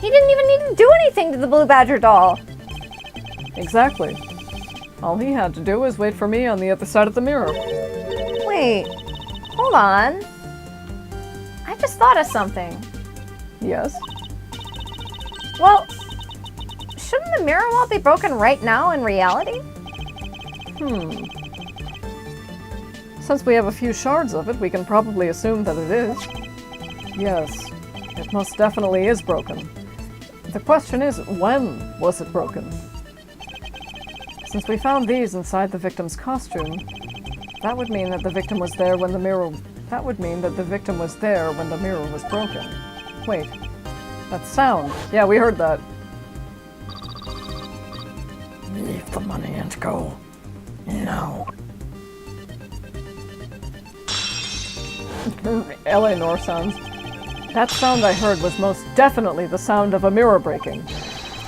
He didn't even need to do anything to the Blue Badger doll. Exactly. All he had to do was wait for me on the other side of the mirror. Wait, hold on. I just thought of something. Yes? Well, shouldn't the mirror wall be broken right now in reality? Since we have a few shards of it, we can probably assume that it is. Yes, it most definitely is broken. The question is, when was it broken? Since we found these inside the victim's costume, that would mean that the victim was there when the mirror... That would mean that the victim was there when the mirror was broken. Wait, that sound. Yeah, we heard that. Leave the money and go. Now. Eleanor sounds. That sound I heard was most definitely the sound of a mirror breaking.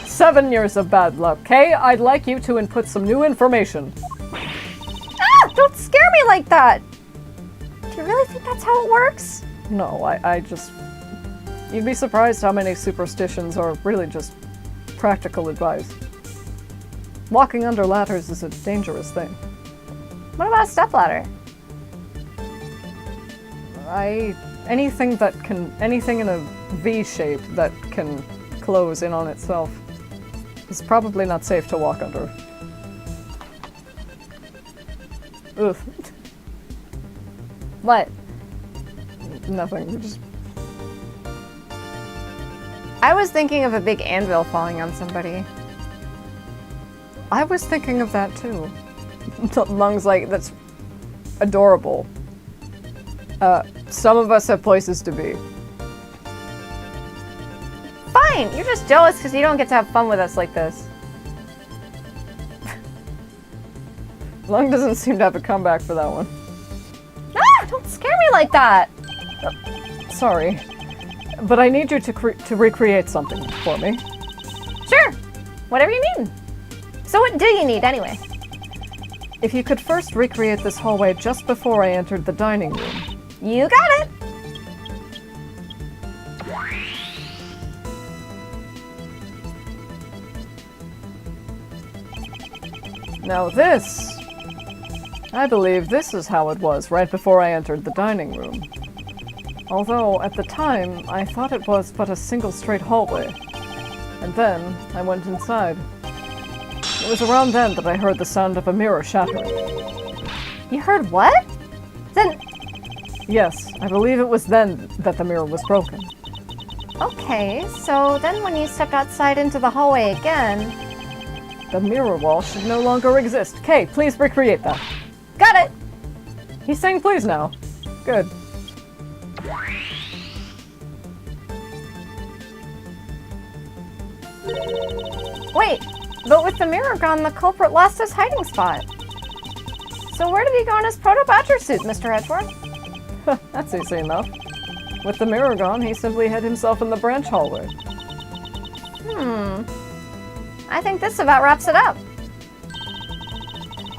7 years of bad luck. Kay, I'd like you to input some new information. Ah! Don't scare me like that! Do you really think that's how it works? No, I just... You'd be surprised how many superstitions are really just practical advice. Walking under ladders is a dangerous thing. What about a stepladder? Anything in a V shape that can close in on itself is probably not safe to walk under. Ugh. What? Nothing, just... I was thinking of a big anvil falling on somebody. I was thinking of that too. Lung's like, that's adorable. Some of us have places to be. Fine, you're just jealous because you don't get to have fun with us like this. Lung doesn't seem to have a comeback for that one. Ah! Don't scare me like that! Sorry, but I need you to recreate something for me. Sure, whatever you need. So what do you need anyway? If you could first recreate this hallway just before I entered the dining room. You got it! Now this... I believe this is how it was right before I entered the dining room. Although, at the time, I thought it was but a single straight hallway. And then, I went inside. It was around then that I heard the sound of a mirror shattering. You heard what? Then... Yes, I believe it was then that the mirror was broken. Okay, so then when you stepped outside into the hallway again... The mirror wall should no longer exist. Kay, please recreate that. Got it! He's saying please now. Good. Wait, but with the mirror gone, the culprit lost his hiding spot. So where did he go in his proto-badger suit, Mr. Edgeworth? That's easy enough. With the mirror gone, he simply hid himself in the branch hallway. I think this about wraps it up.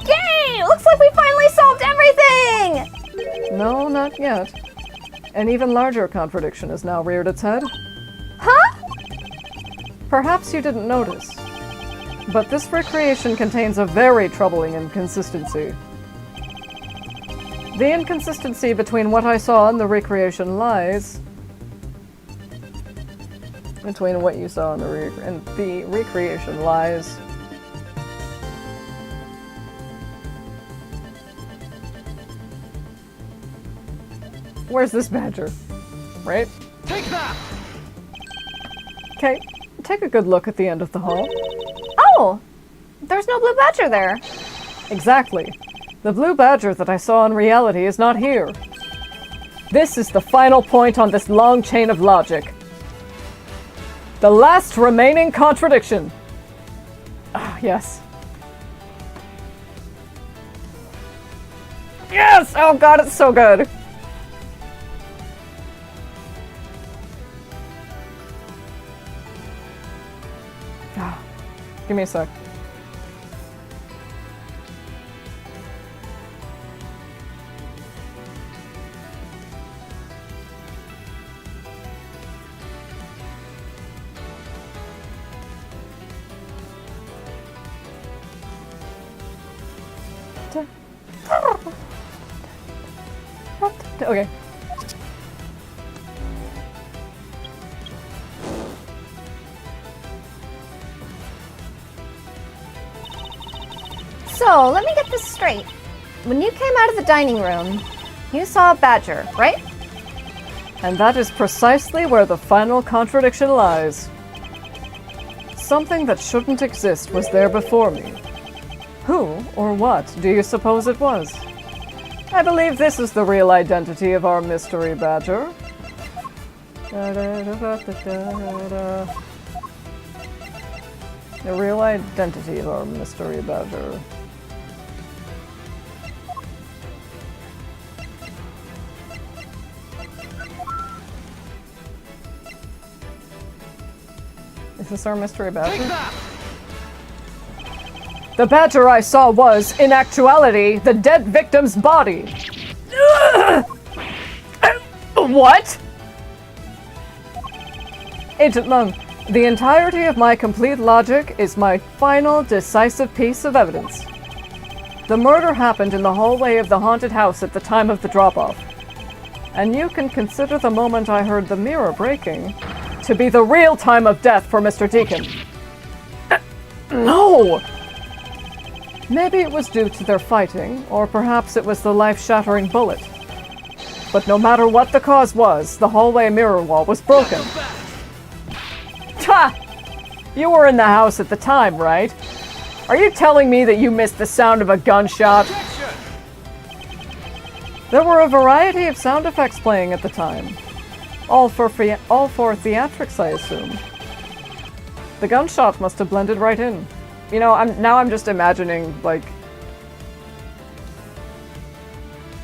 Yay! Looks like we finally solved everything! No, not yet. An even larger contradiction has now reared its head. Huh? Perhaps you didn't notice, but this recreation contains a very troubling inconsistency. The inconsistency between what I saw in the recreation lies between what you saw in the recreation lies. Where's this badger? Right? Take that! Okay, take a good look at the end of the hall. Oh! There's no blue badger there. Exactly. The blue badger that I saw in reality is not here. This is the final point on this long chain of logic. The last remaining contradiction. Ah, yes. Yes! Oh god, it's so good! Ah, give me a sec. Okay. So, let me get this straight. When you came out of the dining room, you saw a badger, right? And that is precisely where the final contradiction lies. Something that shouldn't exist was there before me. Who or what do you suppose it was? I believe this is the real identity of our mystery badger. The real identity of our mystery badger. Is this our mystery badger? Take that! The badger I saw was, in actuality, the dead victim's body. What? Agent Lung, the entirety of my complete logic is my final, decisive piece of evidence. The murder happened in the hallway of the haunted house at the time of the drop-off. And you can consider the moment I heard the mirror breaking to be the real time of death for Mr. Deacon. No! Maybe it was due to their fighting, or perhaps it was the life-shattering bullet. But no matter what the cause was, the hallway mirror wall was broken. Ha! You were in the house at the time, right? Are you telling me that you missed the sound of a gunshot? Objection! There were a variety of sound effects playing at the time. All for theatrics, I assume. The gunshot must have blended right in. You know, I'm just imagining, like...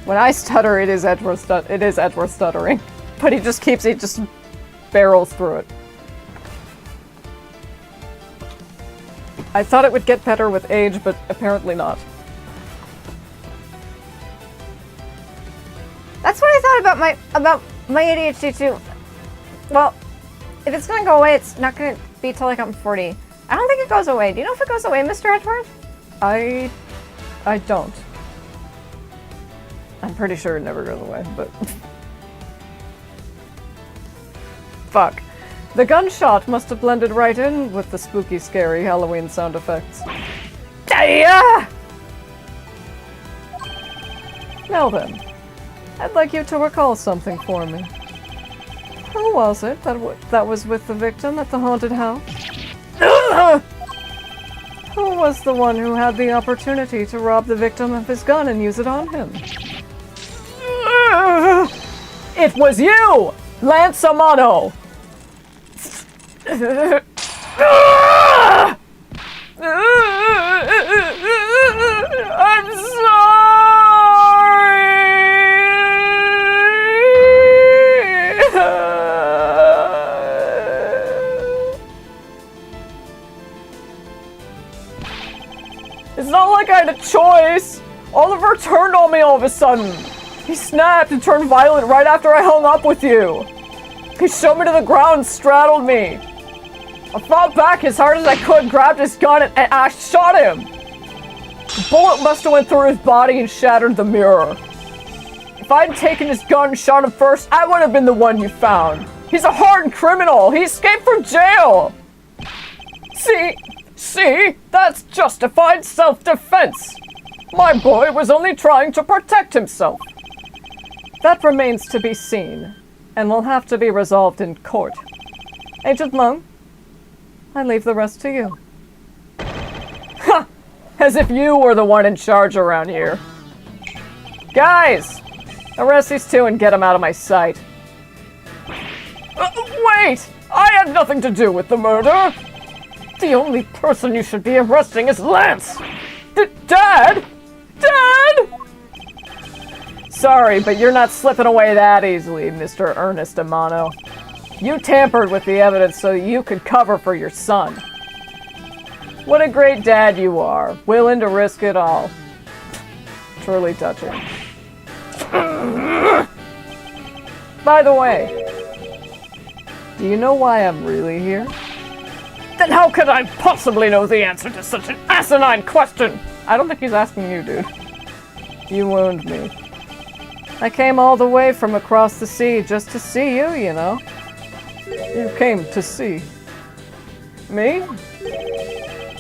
When I stutter, it is Edward stuttering. But he just barrels through it. I thought it would get better with age, but apparently not. That's what I thought about my ADHD too. Well, if it's gonna go away, it's not gonna be till like I'm 40. I don't think it goes away. Do you know if it goes away, Mr. Edgeworth? I don't. I'm pretty sure it never goes away, but... Fuck. The gunshot must have blended right in with the spooky, scary Halloween sound effects. Yeah! Now then, I'd like you to recall something for me. Who was it that was with the victim at the haunted house? Who was the one who had the opportunity to rob the victim of his gun and use it on him? It was you! Lance Amano! I'm sorry! had a choice. Oliver turned on me all of a sudden. He snapped and turned violent right after I hung up with you. He shoved me to the ground and straddled me. I fought back as hard as I could, grabbed his gun, and I shot him. The bullet must have went through his body and shattered the mirror. If I had taken his gun and shot him first, I would have been the one you found. He's a hardened criminal. He escaped from jail. See, that's justified self-defense. My boy was only trying to protect himself. That remains to be seen, and will have to be resolved in court. Agent Lung, I leave the rest to you. Ha! As if you were the one in charge around here. Guys! Arrest these two and get them out of my sight. Wait! I had nothing to do with the murder! The only person you should be arresting is Lance! Dad? Dad? Sorry, but you're not slipping away that easily, Mr. Ernest Amano. You tampered with the evidence so you could cover for your son. What a great dad you are, willing to risk it all. Truly touching. By the way, do you know why I'm really here? Then how could I possibly know the answer to such an asinine question? I don't think he's asking you, dude. You wound me. I came all the way from across the sea just to see you, you know. You came to see me?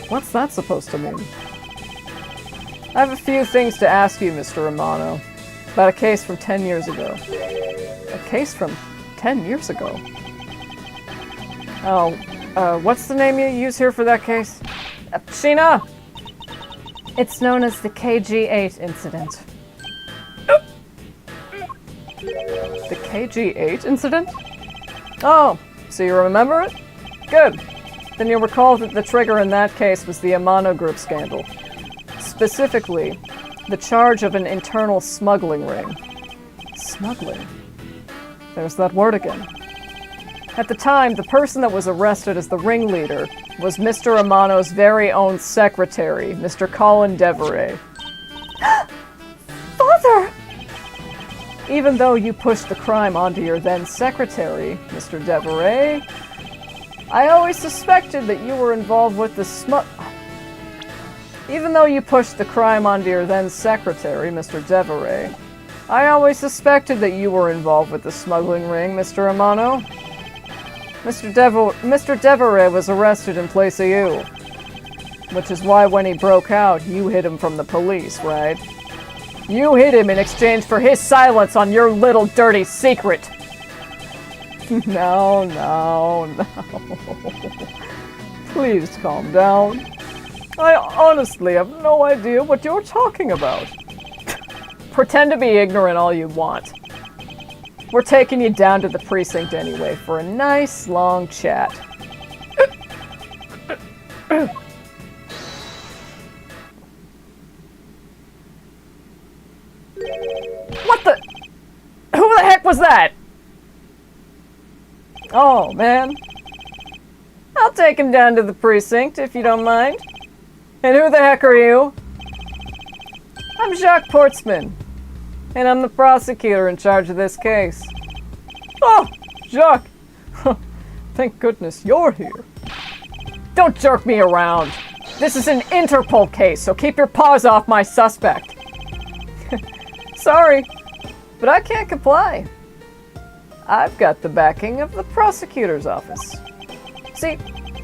What's that supposed to mean? I have a few things to ask you, Mr. Romano, about a case from 10 years ago. A case from 10 years ago? Oh, what's the name you use here for that case? Sheena! It's known as the KG-8 incident. The KG-8 incident? Oh, so you remember it? Good. Then you'll recall that the trigger in that case was the Amano Group scandal. Specifically, the charge of an internal smuggling ring. Smuggling? There's that word again. At the time, the person that was arrested as the ringleader was Mr. Amano's very own secretary, Mr. Colin Deveray. Father! Even though you pushed the crime onto your then secretary, Mr. Deveray, I always suspected that you were involved with the Even though you pushed the crime onto your then secretary, Mr. Deveray, I always suspected that you were involved with the smuggling ring, Mr. Amano. Mr. Deveray was arrested in place of you. Which is why when he broke out, you hid him from the police, right? You hid him in exchange for his silence on your little dirty secret. No. Please calm down. I honestly have no idea what you're talking about. Pretend to be ignorant all you want. We're taking you down to the precinct anyway for a nice long chat. What the? Who the heck was that? Oh, man. I'll take him down to the precinct if you don't mind. And who the heck are you? I'm Jacques Portsman, and I'm the prosecutor in charge of this case. Oh, Jacques! Thank goodness you're here. Don't jerk me around. This is an Interpol case, so keep your paws off my suspect. Sorry, but I can't comply. I've got the backing of the prosecutor's office. See,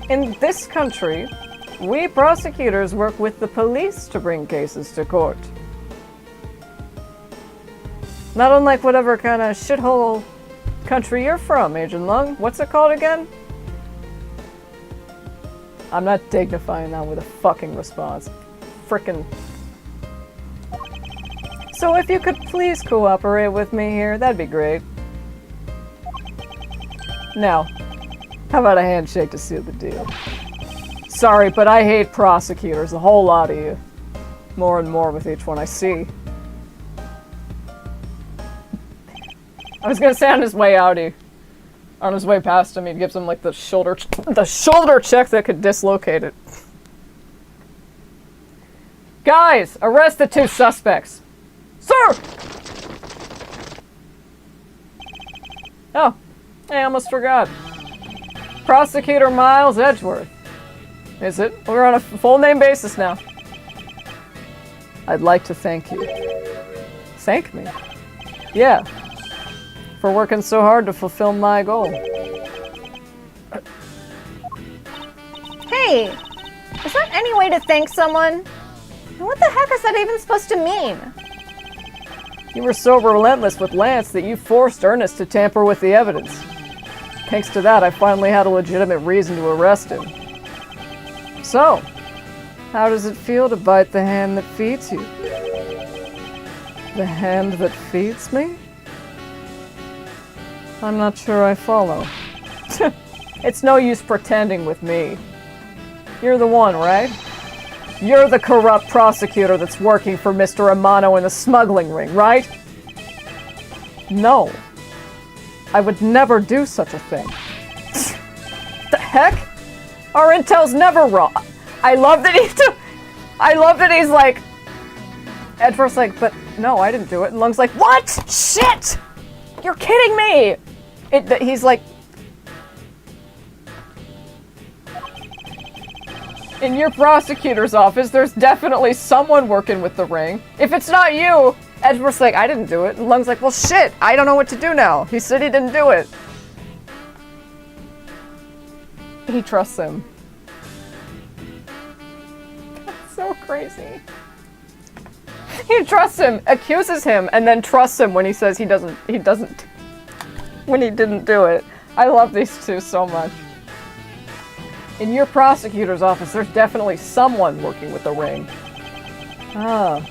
in this country, we prosecutors work with the police to bring cases to court. Not unlike whatever kind of shithole country you're from, Agent Lung. What's it called again? I'm not dignifying that with a fucking response. Frickin'. So if you could please cooperate with me here, that'd be great. Now, how about a handshake to seal the deal? Sorry, but I hate prosecutors, a whole lot of you. More and more with each one I see. I was gonna say on his way out, on his way past him, he gives him like the shoulder check that could dislocate it. Guys, arrest the 2 suspects. Sir! Oh, I almost forgot. Prosecutor Miles Edgeworth. Is it? We're on a full name basis now. I'd like to thank you. Thank me? Yeah. For working so hard to fulfill my goal. Hey, is there any way to thank someone? And what the heck is that even supposed to mean? You were so relentless with Lance that you forced Ernest to tamper with the evidence. Thanks to that, I finally had a legitimate reason to arrest him. So, how does it feel to bite the hand that feeds you? The hand that feeds me? I'm not sure I follow. It's no use pretending with me. You're the one, right? You're the corrupt prosecutor that's working for Mr. Amano in the smuggling ring, right? No. I would never do such a thing. The heck? Our intel's never wrong. I love that he's like... Edward's like, but no, I didn't do it. And Lung's like, what? Shit! You're kidding me! He's like... In your prosecutor's office, there's definitely someone working with the ring. If it's not you, Edward's like, I didn't do it. And Lung's like, well, shit, I don't know what to do now. He said he didn't do it. He trusts him. That's so crazy. He trusts him, accuses him, and then trusts him when he says he didn't do it. I love these two so much. In your prosecutor's office, there's definitely someone working with the ring. Ah.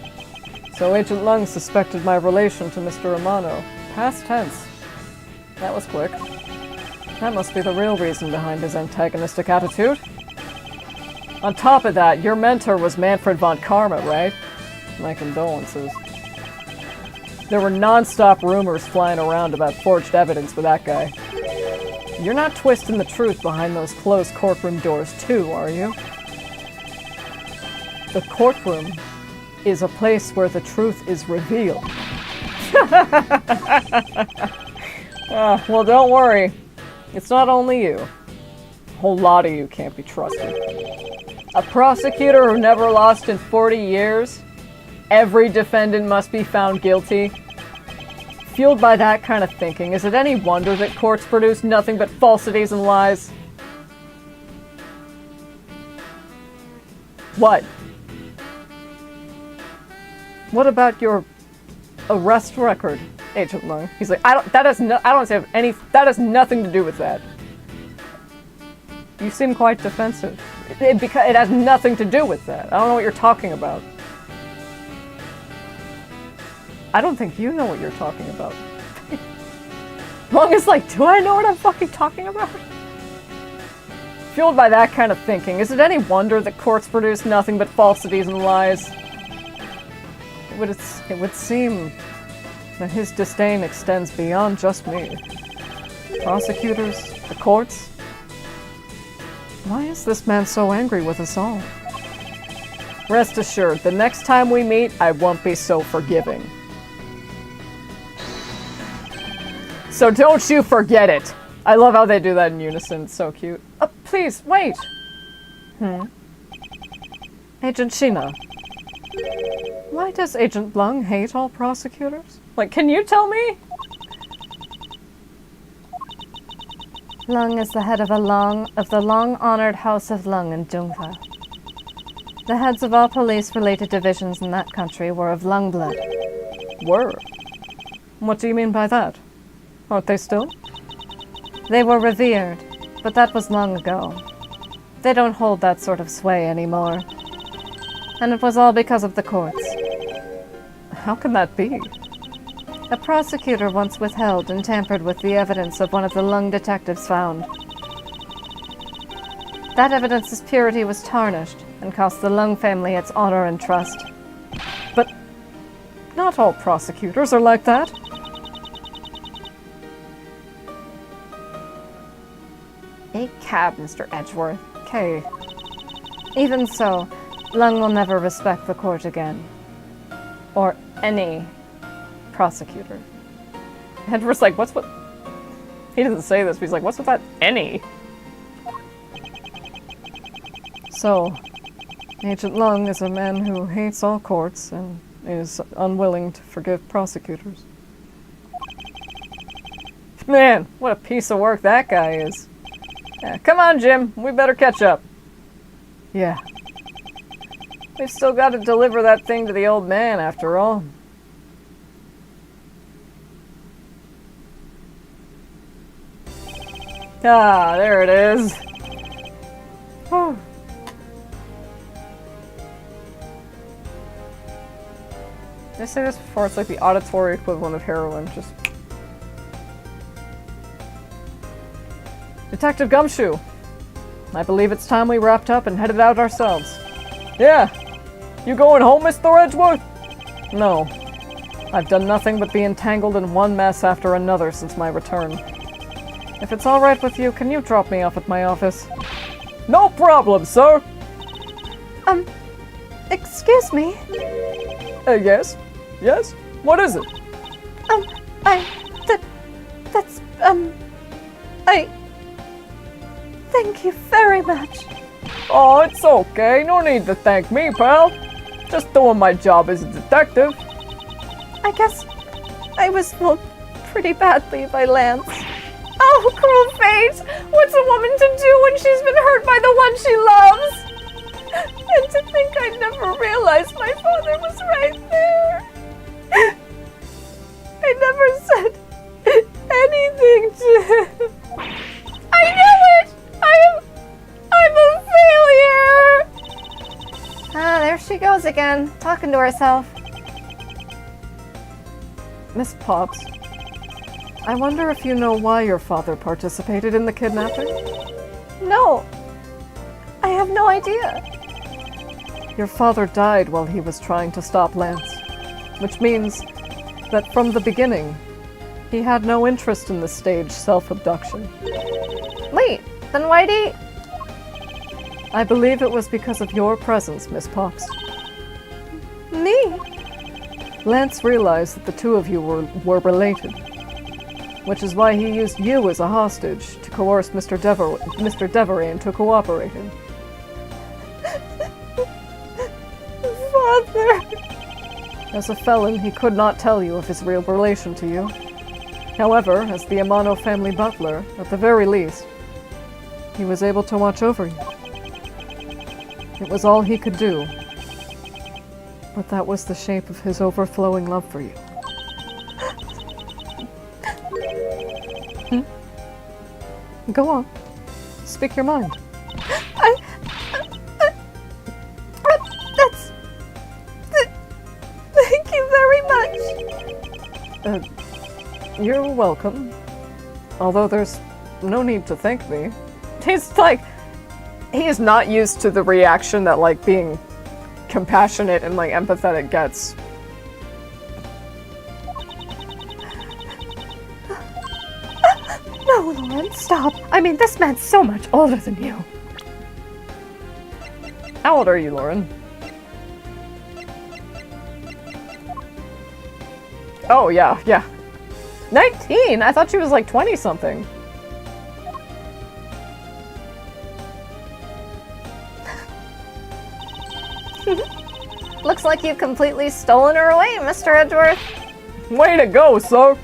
So Agent Lung suspected my relation to Mr. Amano. Past tense. That was quick. That must be the real reason behind his antagonistic attitude. On top of that, your mentor was Manfred von Karma, right? My condolences. There were non-stop rumors flying around about forged evidence with that guy. You're not twisting the truth behind those closed courtroom doors too, are you? The courtroom is a place where the truth is revealed. Well, don't worry. It's not only you. A whole lot of you can't be trusted. A prosecutor who never lost in 40 years? Every defendant must be found guilty? Fueled by that kind of thinking, is it any wonder that courts produce nothing but falsities and lies? What? What about your arrest record, Agent Lung? He's like, that has nothing to do with that. You seem quite defensive. Because it has nothing to do with that. I don't know what you're talking about. I don't think you know what you're talking about. Lung is like, do I know what I'm fucking talking about? Fueled by that kind of thinking, is it any wonder that courts produce nothing but falsities and lies? It would seem that his disdain extends beyond just me. Prosecutors, the courts. Why is this man so angry with us all? Rest assured, the next time we meet, I won't be so forgiving. So don't you forget it! I love how they do that in unison, it's so cute. Please, wait! Agent Sheena. Why does Agent Lung hate all prosecutors? Like, can you tell me? Lung is the head of the long-honored House of Lung in Dungfa. The heads of all police-related divisions in that country were of Lung blood. Were? What do you mean by that? Aren't they still? They were revered, but that was long ago. They don't hold that sort of sway anymore. And it was all because of the courts. How can that be? A prosecutor once withheld and tampered with the evidence of one of the Lung detectives found. That evidence's purity was tarnished and cost the Lung family its honor and trust. But not all prosecutors are like that. A cab, Mr. Edgeworth. Okay. Even so, Lung will never respect the court again. Or any prosecutor. Edward's like, what's what? He doesn't say this, but he's like, what's with that any? So, Agent Lung is a man who hates all courts and is unwilling to forgive prosecutors. Man, what a piece of work that guy is. Yeah, come on, Jim. We better catch up. Yeah. We've still got to deliver that thing to the old man, after all. Ah, there it is. Whew. Did I say this before? It's like the auditory equivalent of heroin, just... Detective Gumshoe! I believe it's time we wrapped up and headed out ourselves. Yeah! You going home, Mr. Edgeworth? No. I've done nothing but be entangled in one mess after another since my return. If it's alright with you, can you drop me off at my office? No problem, sir! Excuse me? Yes? Yes? What is it? Thank you very much. Oh, it's okay. No need to thank me, pal. Just doing my job as a detective. I guess I was fooled pretty badly by Lance. Oh, cruel fate! What's a woman to do when she's been hurt by the one she loves? And to think I never realized my father was right there. I never said anything to him. I knew it! I'm a failure! Ah, there she goes again, talking to herself. Miss Potts, I wonder if you know why your father participated in the kidnapping? No. I have no idea. Your father died while he was trying to stop Lance, which means that from the beginning, he had no interest in the staged self-abduction. Wait, then why'd he... I believe it was because of your presence, Miss Potts. Me? Lance realized that the two of you were related, which is why he used you as a hostage to coerce Mr. Devery into cooperating. Father... As a felon, he could not tell you of his real relation to you. However, as the Amano family butler, at the very least, he was able to watch over you. It was all he could do, but that was the shape of his overflowing love for you. Go on. Speak your mind. Thank you very much. You're welcome. Although there's no need to thank me. He's like... He is not used to the reaction that, like, being compassionate and, like, empathetic gets. No, Lauren, stop. I mean, this man's so much older than you. How old are you, Lauren? Oh, yeah. 19? I thought she was like 20-something. Looks like you've completely stolen her away, Mr. Edgeworth. Way to go, sir!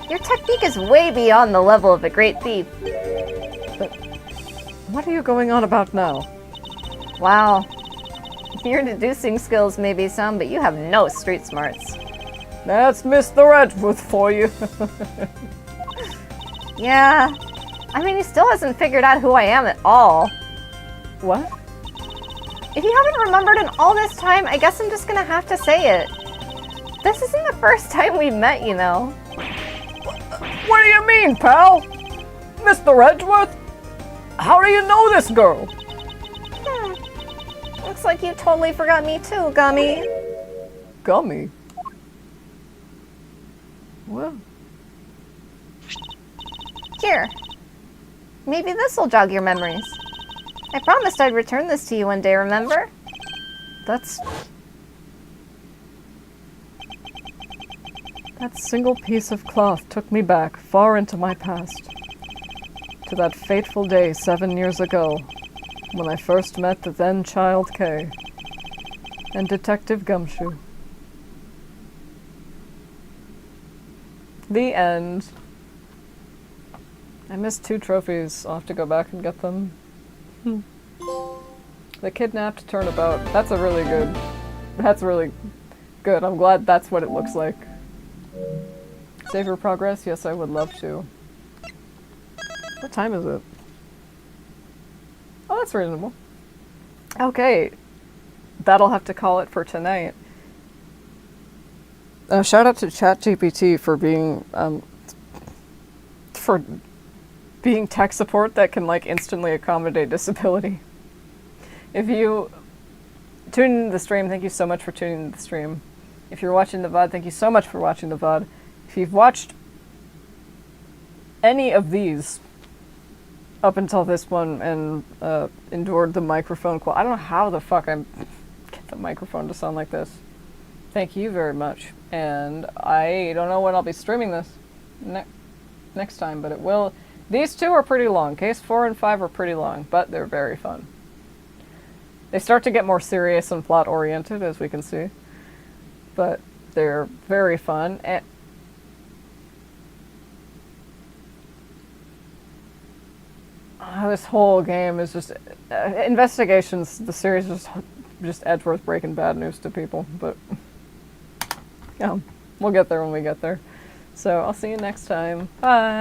Your technique is way beyond the level of a great thief. But what are you going on about now? Wow. Your deducing skills may be some, but you have no street smarts. That's Mr. Edgeworth for you. Yeah. I mean, he still hasn't figured out who I am at all. What? If you haven't remembered in all this time, I guess I'm just gonna have to say it. This isn't the first time we met, you know. What do you mean, pal? Mr. Edgeworth? How do you know this girl? Looks like you totally forgot me too, Gummy. Gummy? Well... Here. Maybe this'll jog your memories. I promised I'd return this to you one day, remember? That single piece of cloth took me back far into my past, to that fateful day 7 years ago, when I first met the then child Kay and Detective Gumshoe. The end. I missed 2 trophies. I'll have to go back and get them. The kidnapped turnabout. That's really good. I'm glad that's what it looks like. Save your progress? Yes, I would love to. What time is it? Oh, that's reasonable. Okay. That'll have to call it for tonight. Shout out to ChatGPT for being tech support that can like instantly accommodate disability. If you tune into the stream, thank you so much for tuning into the stream. If you're watching the VOD, thank you so much for watching the VOD. If you've watched any of these up until this one and endured the microphone I don't know how the fuck I get the microphone to sound like this. Thank you very much. And I don't know when I'll be streaming this next time, but it will. These 2 are pretty long. Case 4 and 5 are pretty long, but they're very fun. They start to get more serious and plot-oriented, as we can see. But they're very fun. And this whole game is just... investigations, the series is just Edgeworth breaking bad news to people, but... yeah, we'll get there when we get there. So I'll see you next time. Bye!